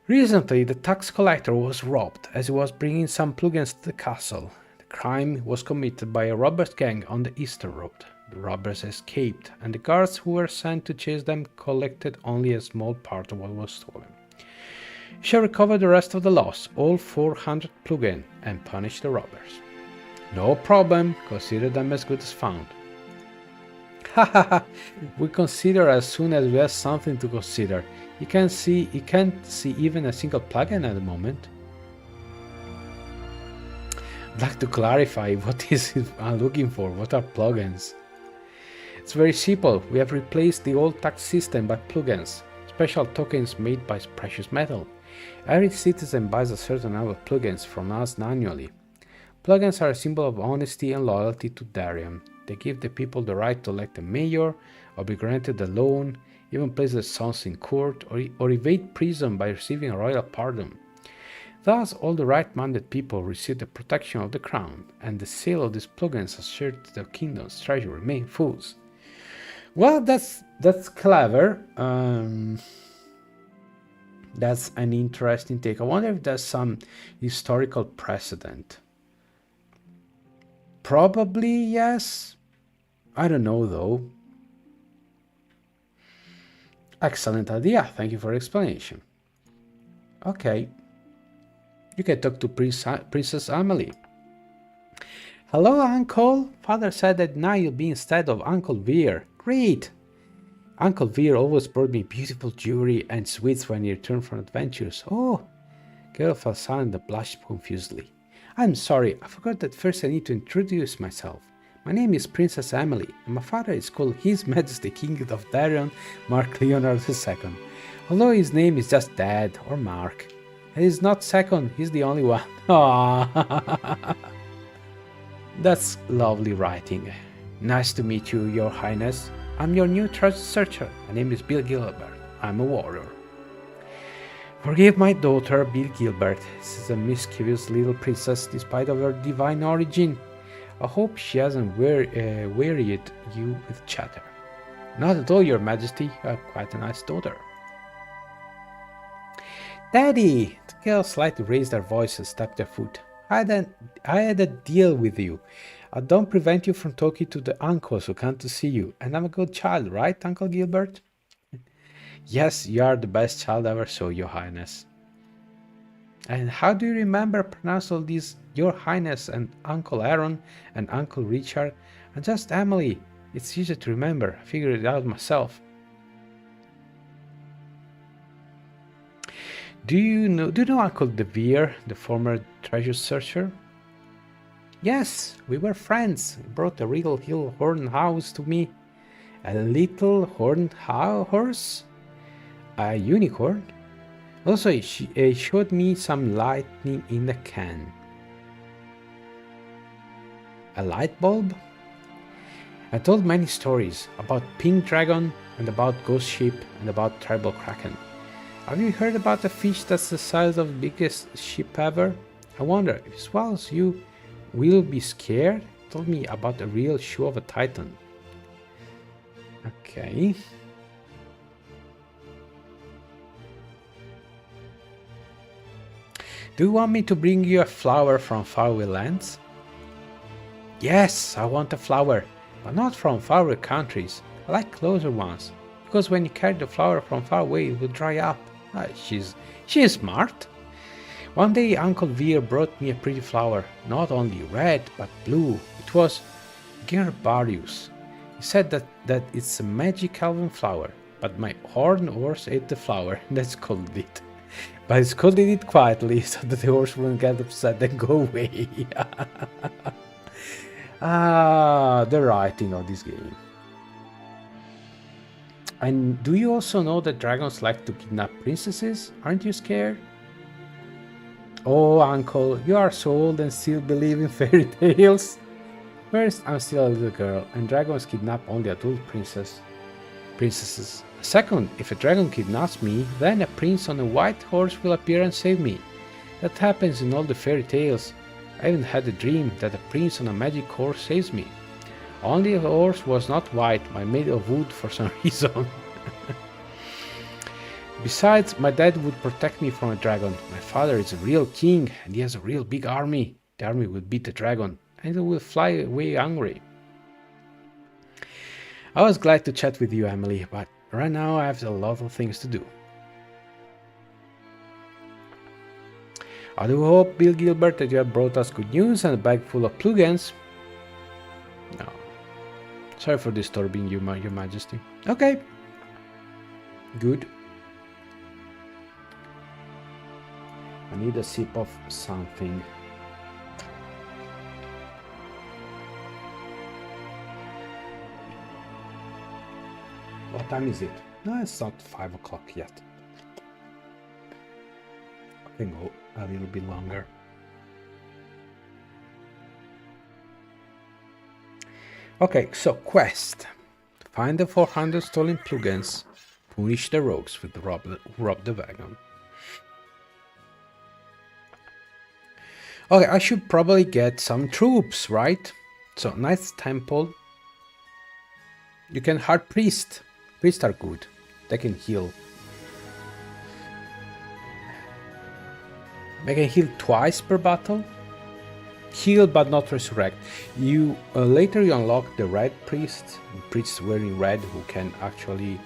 A: Recently, the tax collector was robbed as he was bringing some plugins to the castle. The crime was committed by a robbers gang on the Eastern Road. The robbers escaped, and the guards who were sent to chase them collected only a small part of what was stolen. You shall recover the rest of the loss, all 400 plugin, and punish the robbers. No problem, consider them as good as found. Hahaha, we consider as soon as we have something to consider. You can't see even a single plugin at the moment. I'd like to clarify what is it I'm looking for, what are plugins? It's very simple. We have replaced the old tax system by plugins, special tokens made by precious metal. Every citizen buys a certain number of plugins from us annually. Plugins are a symbol of honesty and loyalty to Darien. They give the people the right to elect a mayor, or be granted a loan, even place their sons in court, or evade prison by receiving a royal pardon. Thus, all the right-minded people receive the protection of the crown, and the sale of these plugins assured that the kingdom's treasure remain full. Well, that's clever. That's an interesting take. I wonder if there's some historical precedent. Probably yes. I don't know though. Excellent idea. Thank you for the explanation. Okay. You can talk to Princess Emily. Hello, Uncle. Father said that now you'll be instead of Uncle Veer. Great. Uncle Veer always brought me beautiful jewelry and sweets when he returned from adventures. Oh. Girl fell silent and blushed confusedly. I'm sorry, I forgot that first I need to introduce myself. My name is Princess Emily, and my father is called His Majesty King of Darien, Mark Leonard II. Although his name is just Dad or Mark. And he's not second, he's the only one. Aww. That's lovely writing. Nice to meet you, Your Highness. I'm your new treasure searcher. My name is Bill Gilbert. I'm a warrior. Forgive my daughter, Bill Gilbert. She's a mischievous little princess despite of her divine origin. I hope she hasn't wearied you with chatter. Not at all, Your Majesty. You have quite a nice daughter. Daddy! The girls slightly raised their voice and stamped their foot. I had a deal with you. I don't prevent you from talking to the uncles who come to see you. And I'm a good child, right, Uncle Gilbert? Yes, you are the best child I ever saw, Your Highness. And how do you remember pronounce all these Your Highness and Uncle Aaron and Uncle Richard and just Emily? It's easy to remember. I figured it out myself. Do you know Uncle DeVere, the former treasure searcher? Yes, we were friends. He brought a real horned house to me. A little horned horse? A unicorn. Also, he showed me some lightning in a can. A light bulb? I told many stories about Pink Dragon and about Ghost Ship and about Tribal Kraken. Have you heard about a fish that's the size of the biggest ship ever? I wonder if as well as you will be scared. He told me about a real shoe of a titan. Okay. Do you want me to bring you a flower from faraway lands? Yes, I want a flower, but not from faraway countries. I like closer ones, because when you carry the flower from far away, it will dry up. She is smart. One day Uncle Veer brought me a pretty flower, not only red, but blue. It was Gerbarius. He said that it's a magic elven flower, but my horned horse ate the flower, and I scolded it. But I scolded it quietly so that the horse wouldn't get upset and go away. The writing of this game. And do you also know that dragons like to kidnap princesses? Aren't you scared? Oh, Uncle, you are so old and still believe in fairy tales. First, I'm still a little girl, and dragons kidnap only adult princesses. Second, if a dragon kidnaps me, then a prince on a white horse will appear and save me. That happens in all the fairy tales. I even had a dream that a prince on a magic horse saves me. Only the horse was not white, but made of wood for some reason. Besides, my dad would protect me from a dragon. My father is a real king, and he has a real big army. The army will beat the dragon, and it will fly away hungry. I was glad to chat with you, Emily, but right now I have a lot of things to do. I do hope, Bill Gilbert, that you have brought us good news and a bag full of plugins. No. Sorry for disturbing you, Your Majesty. Okay. Good. I need a sip of something. What time is it? No, it's not 5 o'clock yet. I can go a little bit longer. Okay, so quest. Find the 400 stolen plugins. Punish the rogues with rob the wagon. Okay, I should probably get some troops, right? So, Knight's Temple. You can hard priest. Priests are good. They can heal. They can heal twice per battle. Heal but not resurrect. You later you unlock the red priest. Priests wearing red who can actually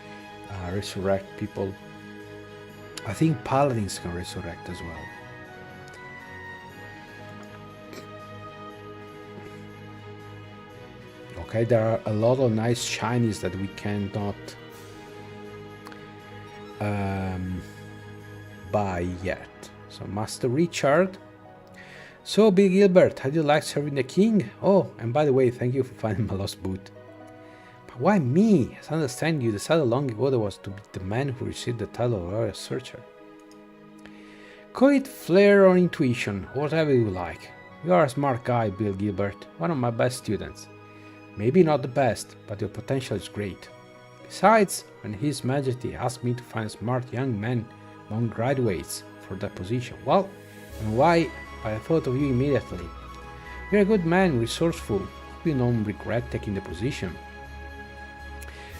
A: resurrect people. I think paladins can resurrect as well. Okay, there are a lot of nice shinies that we cannot buy yet. So Master Richard. So Bill Gilbert, how do you like serving the king? Oh, and by the way, thank you for finding my lost boot. But why me? As I understand, you decided long ago that was to be the man who received the title of Royal Searcher. Call it flair or intuition, whatever you like. You are a smart guy, Bill Gilbert, one of my best students. Maybe not the best, but your potential is great. Besides, when His Majesty asked me to find a smart young man among graduates for that position, well, and why, I thought of you immediately. You're a good man, resourceful. Hope you don't regret taking the position.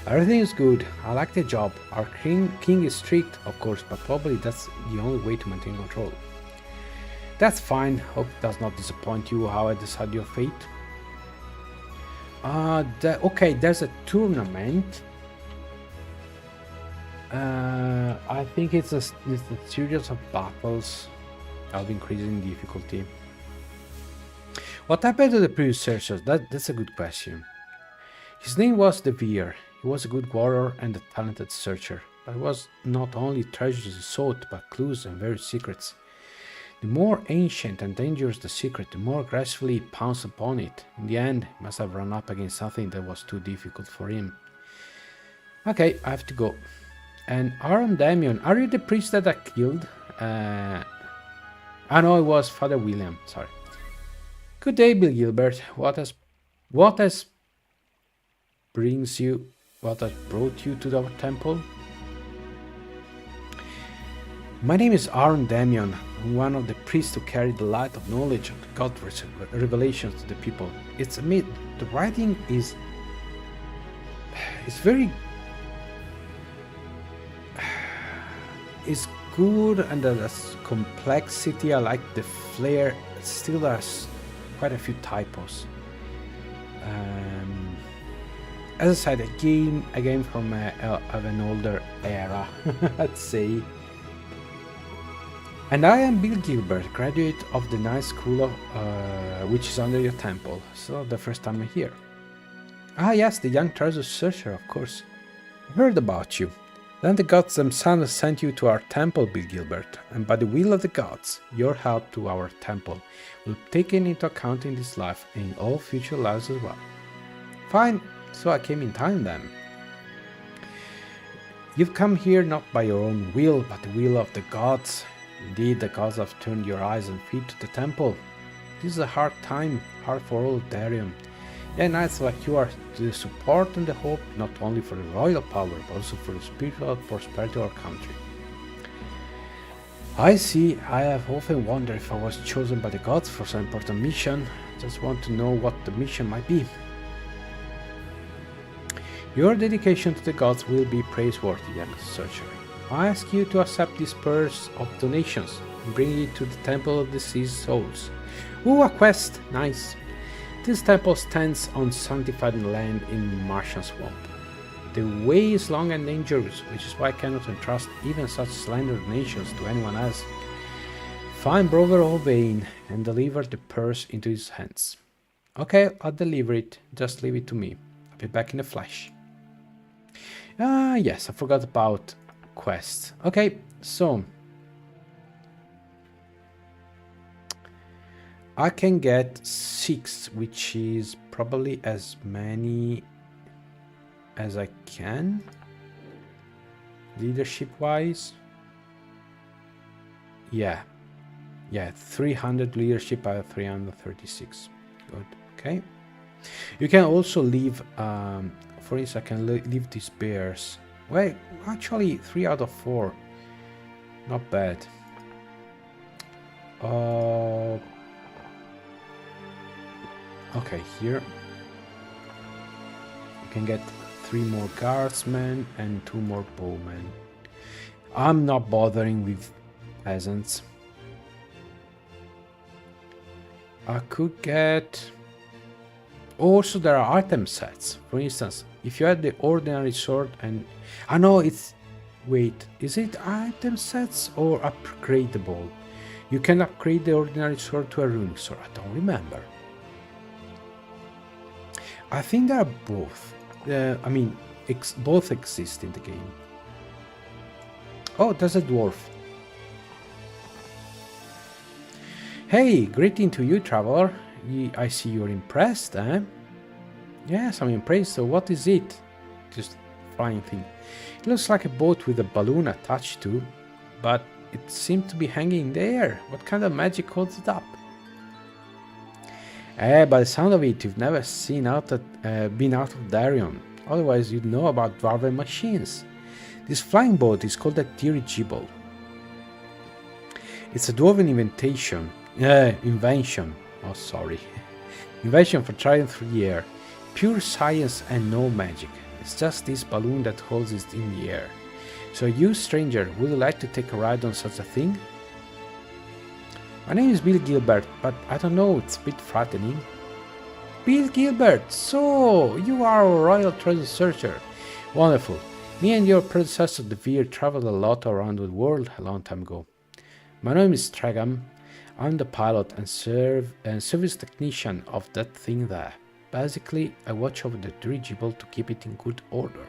A: Everything is good. I like the job. Our king is strict, of course, but probably that's the only way to maintain control. That's fine. Hope it does not disappoint you how I decide your fate. Okay, there's a tournament. I think it's a series of battles. I'll be increasing difficulty. What happened to the previous searcher? That's a good question. His name was De Vere. He was a good warrior and a talented searcher, but it was not only treasures he sought, but clues and various secrets. The more ancient and dangerous the secret, the more gracefully he pounced upon it. In the end, he must have run up against something that was too difficult for him. Okay, I have to go. And Aaron Damien, are you the priest that I killed? No, it was Father William, sorry. Good day, Bill Gilbert. What has brought you to our temple? My name is Aaron Damien. I'm one of the priests who carry the light of knowledge of the God's revelations to the people. It's amid the writing is very it's good, and there's complexity. I like the flair. Still there's quite a few typos. As I said, a game from of an older era, I'd say. And I am Bill Gilbert, graduate of the nice school which is under your temple. So the first time I'm here. Ah yes, the young treasure searcher, of course. I heard about you. Then the gods themselves sent you to our temple, Bill Gilbert, and by the will of the gods, your help to our temple will be taken into account in this life and in all future lives as well. Fine, so I came in time then. You've come here not by your own will, but the will of the gods. Indeed, the gods have turned your eyes and feet to the temple. This is a hard time, hard for all Darium. Yeah, knights like you are the support and the hope not only for the royal power, but also for the spiritual prosperity of our country. I see. I have often wondered if I was chosen by the gods for some important mission. Just want to know what the mission might be. Your dedication to the gods will be praiseworthy, young searcher. I ask you to accept this purse of donations and bring it to the Temple of Deceased Souls. Ooh, a quest! Nice! This temple stands on sanctified land in Martian Swamp. The way is long and dangerous, which is why I cannot entrust even such slender donations to anyone else. Find Brother O'Vane and deliver the purse into his hands. Okay, I'll deliver it. Just leave it to me. I'll be back in the flesh. Yes, I forgot about quests. Okay, so I can get 6, which is probably as many as I can, leadership wise. Yeah, 300 leadership. I have 336. Good. Okay, You can also leave, for instance, I can leave these bears. Well, actually 3 out of 4. Not bad. Okay, here you can get 3 more guardsmen and 2 more bowmen. I'm not bothering with peasants. I could get... Also, there are item sets. For instance, if you had the ordinary sword and... I know it's... Wait, is it item sets or upgradable? You can upgrade the ordinary sword to a runic sword. I don't remember. I think they are both. I mean, both exist in the game. Oh, there's a dwarf. Hey, greeting to you, traveler. I see you're impressed, eh? Yes, I'm impressed. So what is it? Just flying thing. It looks like a boat with a balloon attached to, but it seemed to be hanging in the air. What kind of magic holds it up? By the sound of it, you've never been out of Darion. Otherwise, you'd know about dwarven machines. This flying boat is called a dirigible. It's a dwarven invention. Oh, sorry. Invention for traveling through the air. Pure science and no magic. It's just this balloon that holds it in the air. So you, stranger, would you like to take a ride on such a thing? My name is Bill Gilbert, but I don't know, it's a bit frightening. Bill Gilbert, so you are a royal treasure searcher. Wonderful. Me and your predecessor, De Vere, traveled a lot around the world a long time ago. My name is Retrogame. I'm the pilot and service technician of that thing there. Basically, I watch over the dirigible to keep it in good order.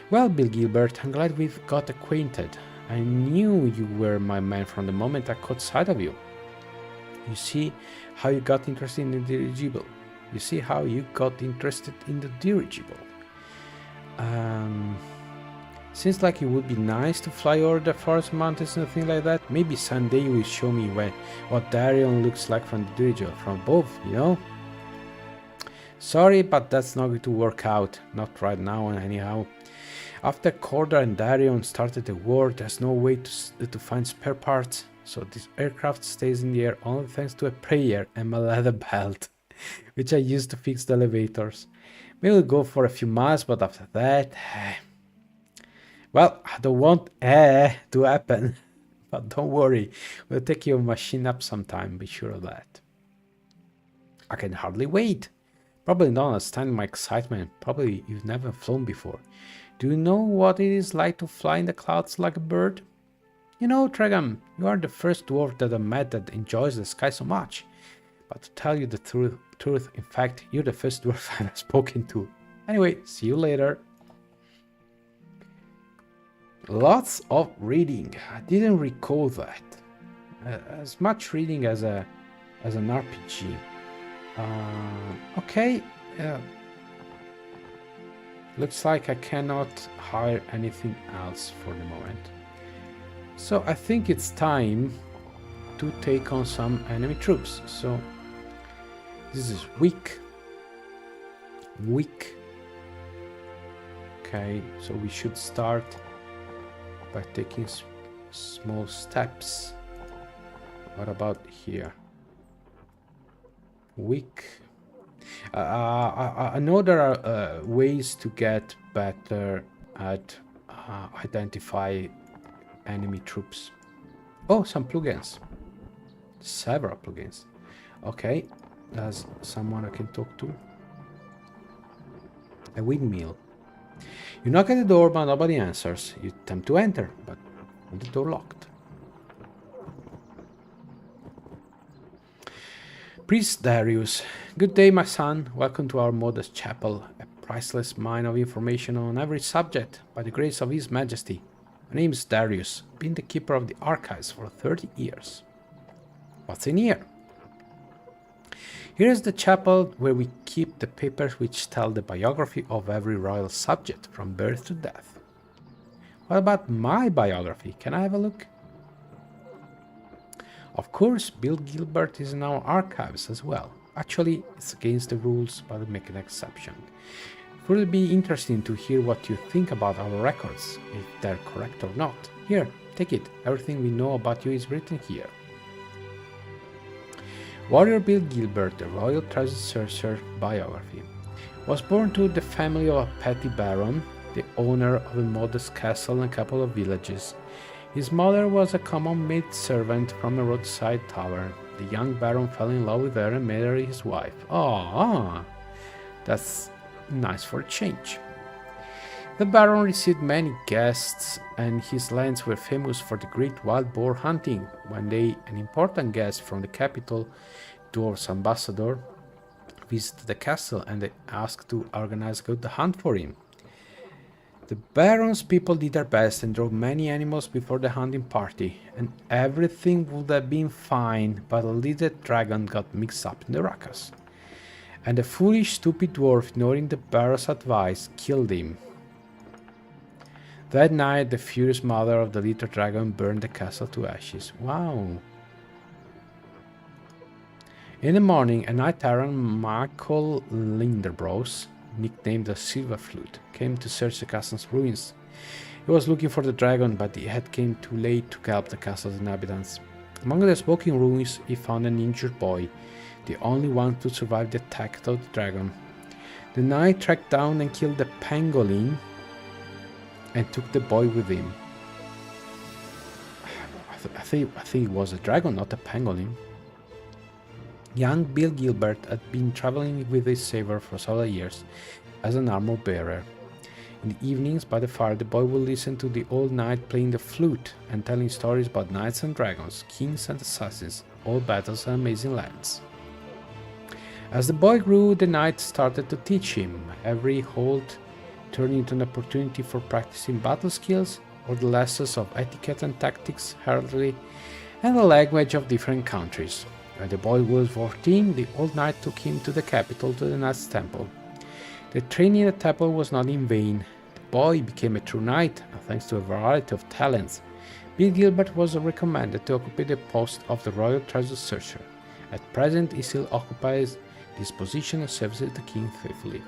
A: Well, Bill Gilbert, I'm glad we've got acquainted. I knew you were my man from the moment I caught sight of you. You see how you got interested in the dirigible. Seems like it would be nice to fly over the forest mountains and things like that. Maybe someday you will show me what Darion looks like from the dirigible, from above, you know? Sorry, but that's not going to work out. Not right now, anyhow. After Corda and Darion started the war, there's no way to find spare parts, so this aircraft stays in the air only thanks to a prayer and my leather belt, which I use to fix the elevators. Maybe we'll go for a few miles, but after that... Well, I don't want to happen, but don't worry, we'll take your machine up sometime, be sure of that. I can hardly wait. Probably don't understand my excitement, probably you've never flown before. Do you know what it is like to fly in the clouds like a bird? You know, Retrogame, you are the first dwarf that I met that enjoys the sky so much. But to tell you the truth, in fact, you're the first dwarf I've spoken to. Anyway, see you later. Lots of reading. I didn't recall that. As much reading as an RPG. Okay. Looks like I cannot hire anything else for the moment. So I think it's time to take on some enemy troops. So this is weak. Okay, so we should start by taking small steps. What about here? Weak. I know there are ways to get better at identify enemy troops. Oh, some plugins. Several plugins. Okay, there's someone I can talk to. A windmill. You knock at the door, but nobody answers. You attempt to enter, but the door locked. Priest Darius. Good day, my son. Welcome to our modest chapel, a priceless mine of information on every subject, by the grace of His Majesty. My name is Darius, been the keeper of the archives for 30 years. What's in here? Here is the chapel where we keep the papers which tell the biography of every royal subject from birth to death. What about my biography? Can I have a look? Of course, Bill Gilbert is in our archives as well. Actually, it's against the rules, but we make an exception. It will be interesting to hear what you think about our records, if they're correct or not. Here, take it. Everything we know about you is written here. Warrior Bill Gilbert, the Royal Treasure Searcher biography, was born to the family of a petty baron, the owner of a modest castle and a couple of villages. His mother was a common maid-servant from a roadside tavern. The young baron fell in love with her and made her his wife. Ah, that's nice for a change. The baron received many guests, and his lands were famous for the great wild boar hunting. One day, an important guest from the capital, dwarf's ambassador, visited the castle and they asked to organize a good hunt for him. The baron's people did their best and drove many animals before the hunting party, and everything would have been fine, but a little dragon got mixed up in the ruckus. And the foolish, stupid dwarf, ignoring the baron's advice, killed him. That night, the furious mother of the little dragon burned the castle to ashes. Wow. In the morning, a knight errant, Michael Linderbros, nicknamed the Silver Flute, came to search the castle's ruins. He was looking for the dragon, but he had came too late to help the castle's inhabitants. Among the smoking ruins, he found an injured boy, the only one to survive the attack of the dragon. The knight tracked down and killed the pangolin and took the boy with him. I think it was a dragon, not a pangolin. Young Bill Gilbert had been traveling with his savior for several years as an armor bearer. In the evenings by the fire, the boy would listen to the old knight playing the flute and telling stories about knights and dragons, kings and assassins, old battles and amazing lands. As the boy grew, the knight started to teach him. Every halt turned into an opportunity for practicing battle skills or the lessons of etiquette and tactics, heraldry, and the language of different countries. When the boy was 14, the old knight took him to the capital, to the knight's temple. The training at the temple was not in vain. The boy became a true knight, and thanks to a variety of talents, Bill Gilbert was recommended to occupy the post of the Royal Treasure Searcher. At present, he still occupies this position and serves the king faithfully.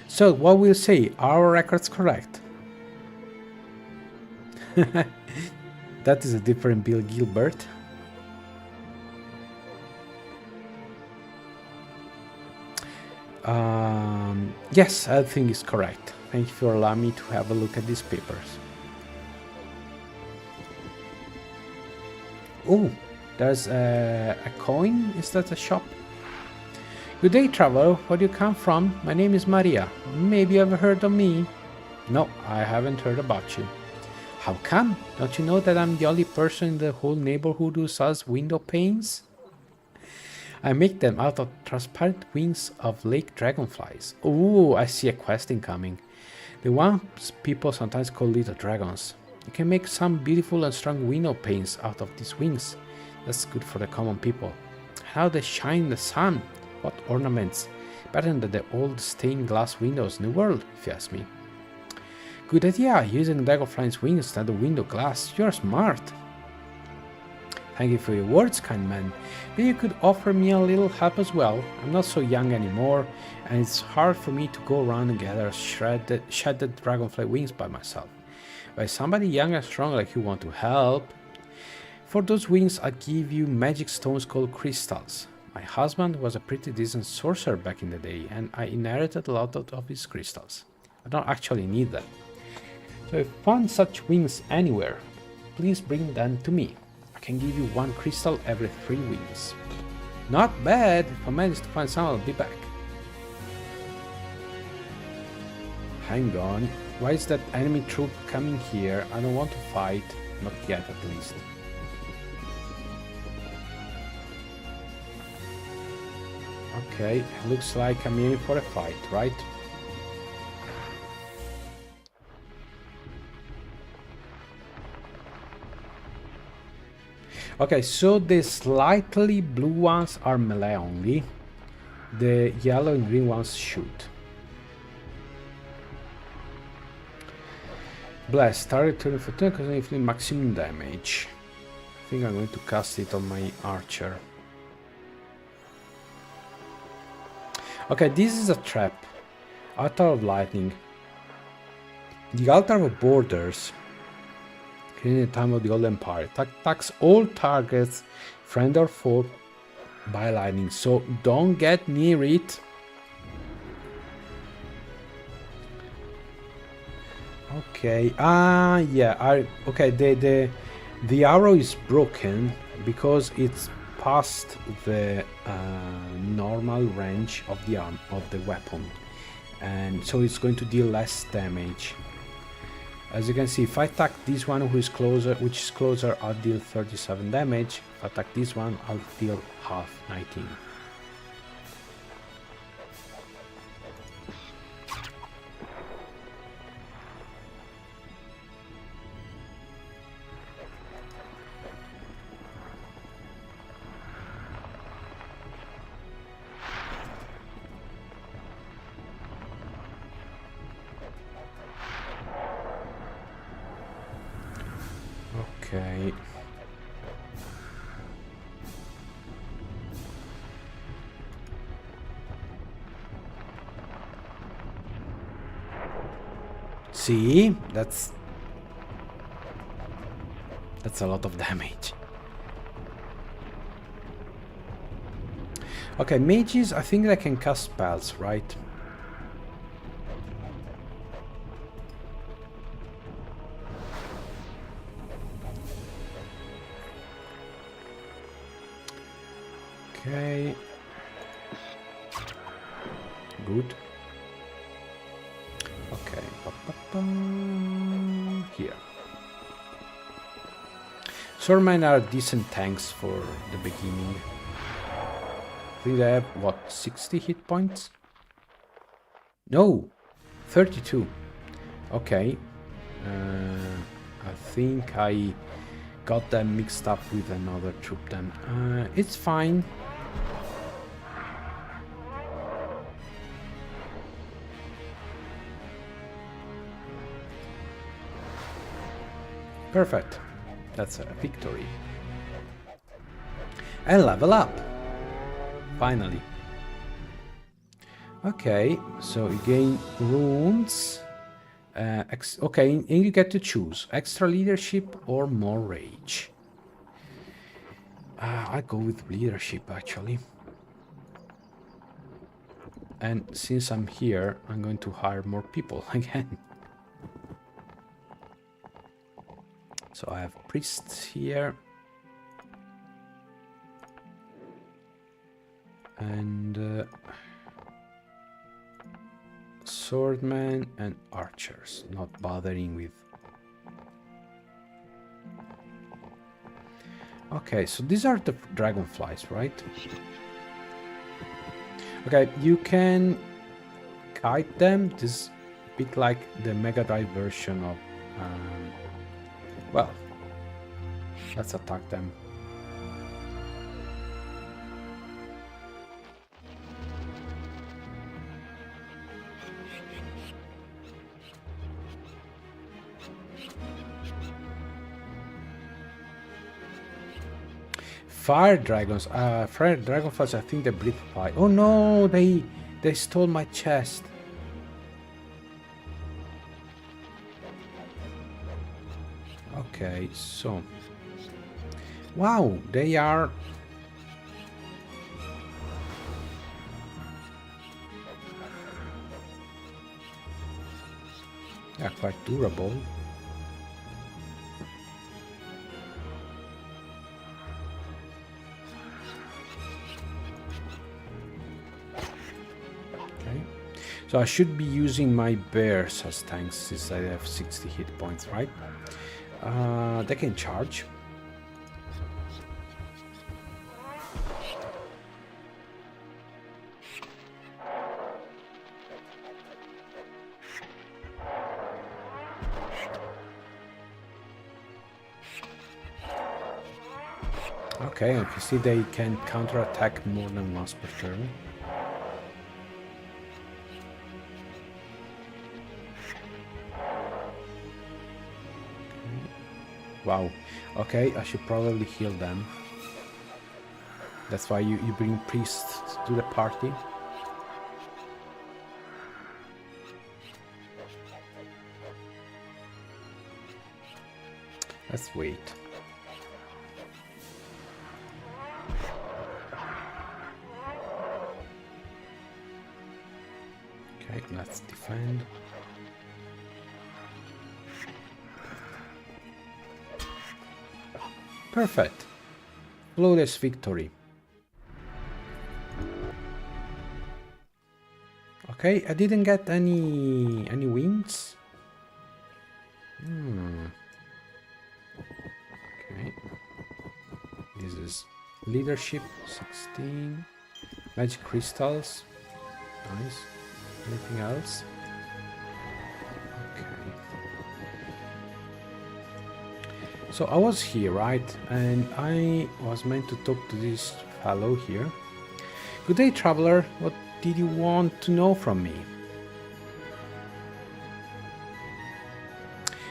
A: So, what will say? Are our records correct? That is a different Bill Gilbert. Yes, I think it's correct. Thank you for allowing me to have a look at these papers. Oh, there's a coin. Is that a shop? Good day, traveler. Where do you come from? My name is Maria. Maybe you've heard of me? No, I haven't heard about you. How come? Don't you know that I'm the only person in the whole neighborhood who sells window panes? I make them out of transparent wings of lake dragonflies. Oh, I see a quest incoming. The ones people sometimes call little dragons. You can make some beautiful and strong window panes out of these wings. That's good for the common people. How they shine in the sun. What ornaments. Better than the old stained glass windows in the world, if you ask me. Good idea, using dragonfly's wings instead of window glass. You're smart. Thank you for your words, kind man. Maybe you could offer me a little help as well. I'm not so young anymore, and it's hard for me to go around and gather shattered dragonfly wings by myself. But if somebody young and strong like you want to help, for those wings I'll give you magic stones called crystals. My husband was a pretty decent sorcerer back in the day, and I inherited a lot of his crystals. I don't actually need them. So if you find such wings anywhere, please bring them to me. I can give you one crystal every 3 weeks. Not bad. If I manage to find some, I'll be back. Hang on. Why is that enemy troop coming here? I don't want to fight. Not yet, at least. Okay, looks like I'm in for a fight, right? Okay, so the slightly blue ones are melee only. The yellow and green ones shoot. Blast, target turn for 10 because inflict maximum damage. I think I'm going to cast it on my archer. Okay, this is a trap. Altar of Lightning. The Altar of Borders, created in the time of the Old Empire, attacks all targets, friend or foe, by lightning. So don't get near it. Okay. Yeah. Okay. The arrow is broken because it's past the normal range of the arm of the weapon, and so it's going to deal less damage. As you can see, if I attack this one which is closer, I'll deal 37 damage. If I attack this one, I'll deal half, 19. Okay. See? That's a lot of damage. Okay, mages, I think they can cast spells, right? Okay. Good. Okay. Here. Swordmen are decent tanks for the beginning. I think they have, what, 60 hit points? No! 32. Okay. I think I got them mixed up with another troop then. It's fine. Perfect. That's a victory. And level up. Finally. Okay, so you gain runes. Okay, and you get to choose extra leadership or more rage. I go with leadership actually. And since I'm here, I'm going to hire more people again. So I have priests here. And swordmen and archers, not bothering with. Okay, so these are the dragonflies, right? Okay, you can kite them. This is a bit like the Mega Drive version of well, let's attack them. Fire dragons. Fire dragonflies, I think they breathe fire. Oh no, they stole my chest. Okay, so wow, they are quite durable. Okay, so I should be using my bears as tanks since I have 60 hit points, right? They can charge. Okay, and you see they can counterattack more than once per turn. Wow. Okay, I should probably heal them. That's why you bring priests to the party. Let's wait. Okay, let's defend. Perfect. Flawless victory. Okay, I didn't get any wins. Okay. This is leadership 16. Magic crystals. Nice. Anything else? Okay. So I was here, right? And I was meant to talk to this fellow here. Good day, traveler. What did you want to know from me?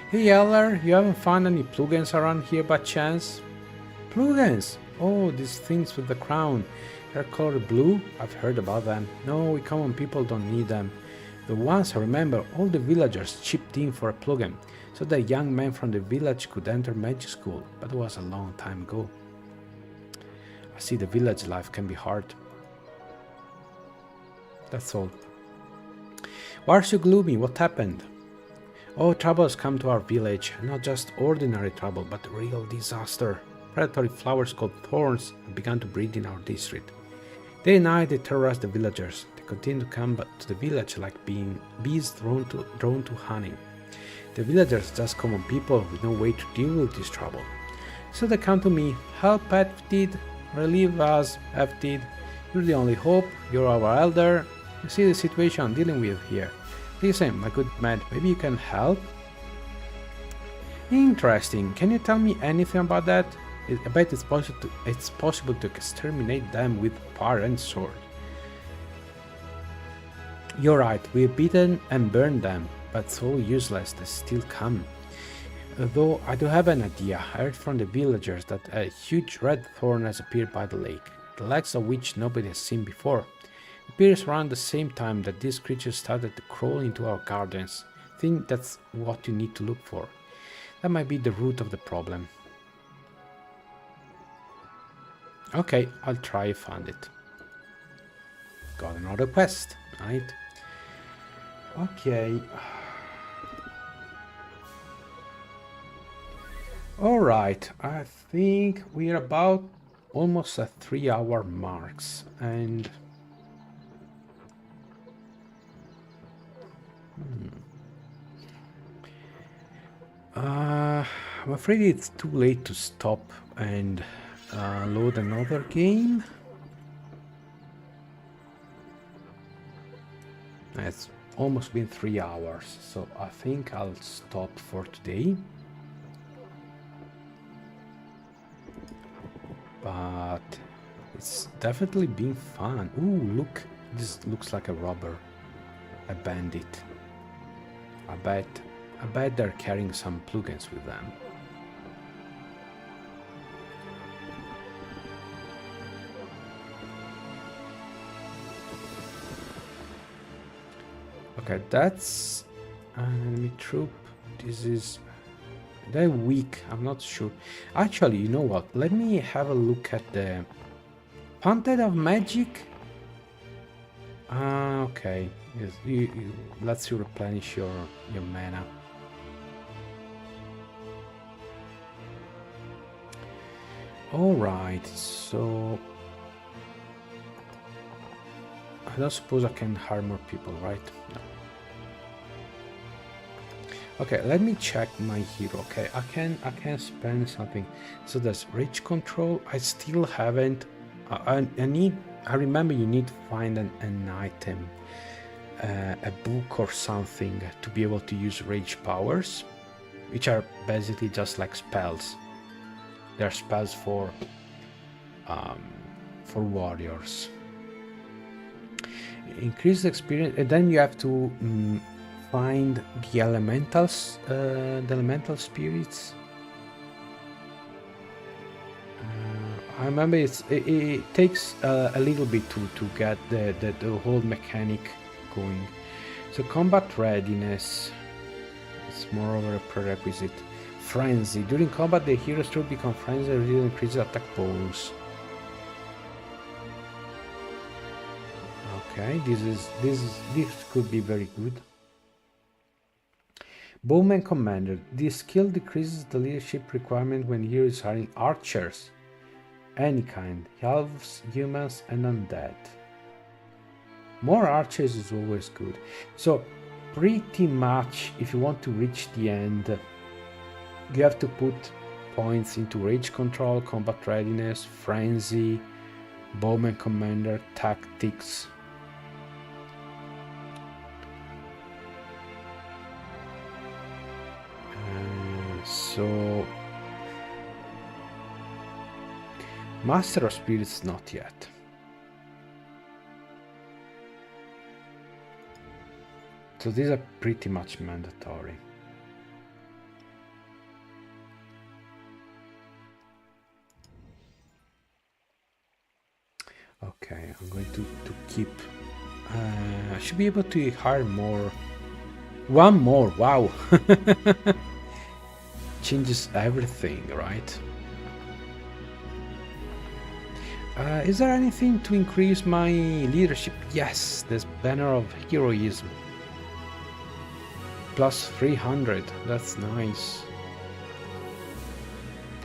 A: Hey, Eller, you haven't found any plugins around here by chance? Plugins? Oh, these things with the crown. They're colored blue? I've heard about them. No, we common people don't need them. The ones I remember, all the villagers chipped in for a plugin, so that young men from the village could enter magic school, but it was a long time ago. I see the village life can be hard. That's all. Why are you gloomy? What happened? Oh, trouble has come to our village. Not just ordinary trouble, but real disaster. Predatory flowers called thorns have begun to breed in our district. Day and night they terrorize the villagers. They continue to come to the village like being bees drawn to honey. The villagers are just common people with no way to deal with this trouble. So they come to me, help Eftid, relieve us, Eftid. You're the only hope, you're our elder. You see the situation I'm dealing with here. Listen, my good man, maybe you can help? Interesting. Can you tell me anything about that? I bet it's possible to exterminate them with fire and sword. You're right, we've beaten and burned them, but so useless they still come. Though I do have an idea. I heard from the villagers that a huge red thorn has appeared by the lake, the likes of which nobody has seen before. It appears around the same time that these creatures started to crawl into our gardens. I think that's what you need to look for. That might be the root of the problem. Okay, I'll try to find it. Got another quest, right? Okay. Alright, I think we're about almost at 3-hour marks, and I'm afraid it's too late to stop and load another game. It's almost been 3 hours, so I think I'll stop for today. But it's definitely been fun. Ooh, look, this looks like a robber, a bandit. I bet they're carrying some plugins with them. Okay, that's an enemy troop. This is... they're weak, I'm not sure. Actually, you know what? Let me have a look at the Fountain of Magic. Okay. Yes, you lets you replenish your mana. Alright, so I don't suppose I can harm more people, right? No. Okay, let me check my hero. Okay, I can spend something. So there's rage control. I still haven't. I remember you need to find an item, a book or something to be able to use rage powers, which are basically just like spells. They're spells for warriors. Increase experience, and then you have to find the elemental spirits. I remember it takes a little bit to get the whole mechanic going. So combat readiness is more of a prerequisite. Frenzy. During combat, the hero's troop become frenzy and really increases attack bonus. Okay, this could be very good. Bowman Commander. This skill decreases the leadership requirement when heroes are in archers. Any kind. Elves, humans, and undead. More archers is always good. So, pretty much, if you want to reach the end, you have to put points into rage control, combat readiness, frenzy, bowman commander, tactics. So, Master of Spirits not yet. So these are pretty much mandatory. Okay, I'm going to keep... I should be able to hire more. One more, wow! Changes everything, right? Is there anything to increase my leadership? Yes, there's Banner of Heroism. Plus 300, that's nice.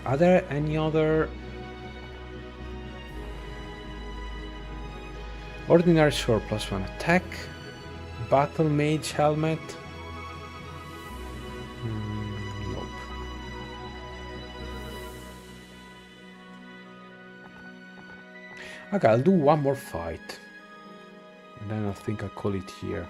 A: Are there any other... Ordinary Sword plus 1 attack. Battle Mage Helmet. Nope. Okay, I'll do one more fight. And then I think I'll call it here.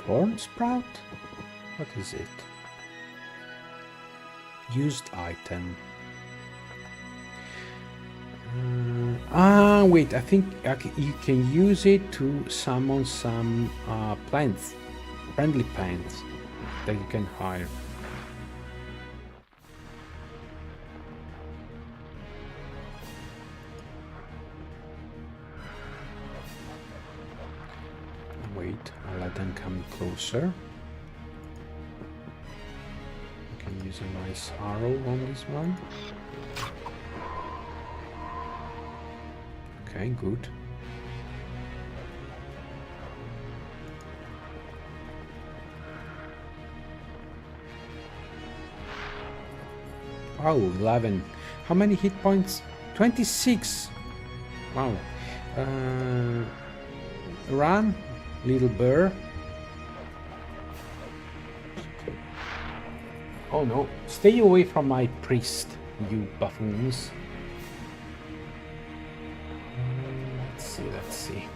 A: Horn Sprout? What is it? Used item. Wait, I think you can use it to summon some plants, friendly plants that you can hire. Wait, I'll let them come closer. I can use a nice arrow on this one. Okay, good. Wow, 11. How many hit points? 26! Wow. Run, little bear. Oh no, stay away from my priest, you buffoons. Let's see.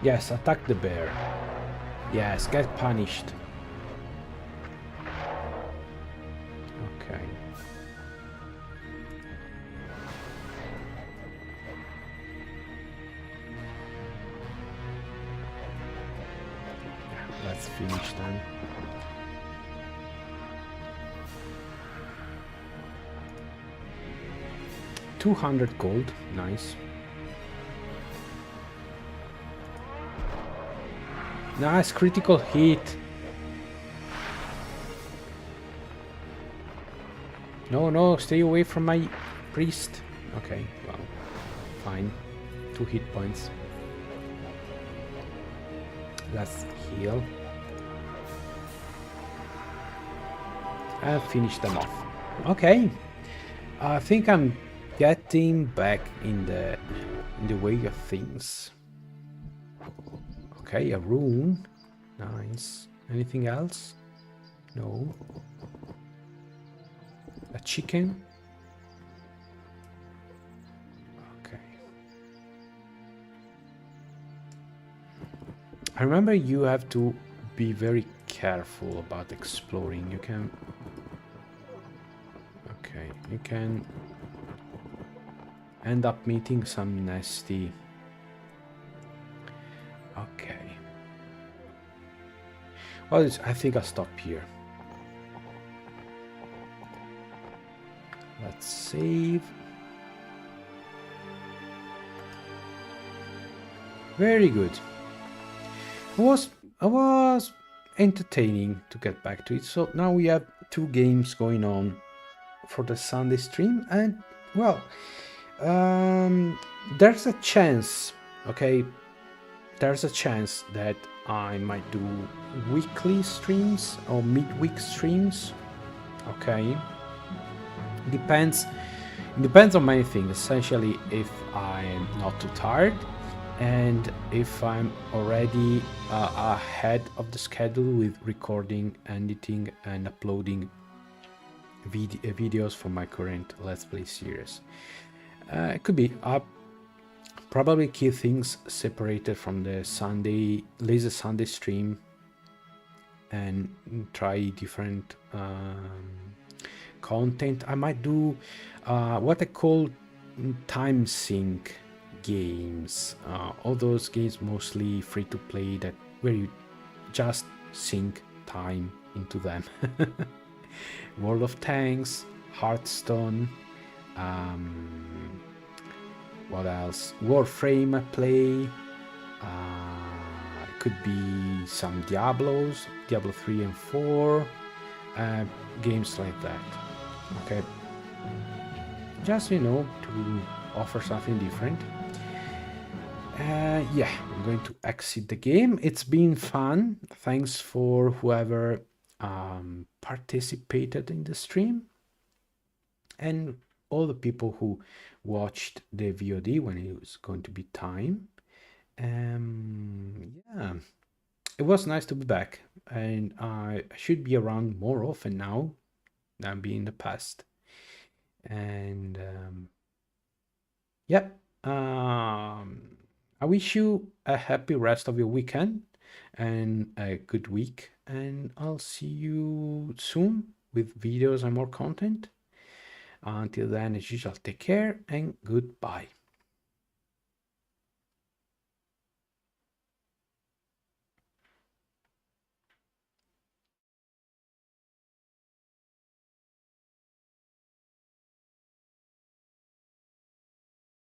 A: Yes, attack the bear. Yes, get punished. Okay. Let's finish then. $200 gold, nice. Nice critical hit. No, stay away from my priest. Okay, well, fine. 2 hit points. Let's heal. And finish them off. Okay. I think I'm getting back in the way of things. Okay, a rune. Nice. Anything else? No. A chicken. Okay. I remember you have to be very careful about exploring. You can... Okay, you can end up meeting some nasty... Well, I think I'll stop here. Let's save. Very good. It was entertaining to get back to it. So now we have 2 games going on for the Sunday stream, and well, there's a chance, okay, there's a chance that I might do weekly streams or midweek streams. Okay, depends. It depends on many things. Essentially, if I'm not too tired, and if I'm already ahead of the schedule with recording, editing, and uploading videos for my current Let's Play series. It could be. Probably keep things separated from the lazy Sunday stream and try different content. I might do what I call time sync games. All those games mostly free to play that where you just sync time into them. World of Tanks, Hearthstone, what else? Warframe I play. It could be some Diablos, Diablo 3 and 4, games like that. Okay, just to offer something different. Yeah, I'm going to exit the game. It's been fun. Thanks for whoever participated in the stream, and all the people who watched the VOD when it was going to be time. Yeah, it was nice to be back, and I should be around more often now than being in the past. And yeah, I wish you a happy rest of your weekend and a good week, and I'll see you soon with videos and more content. Until then, as usual, take care and goodbye.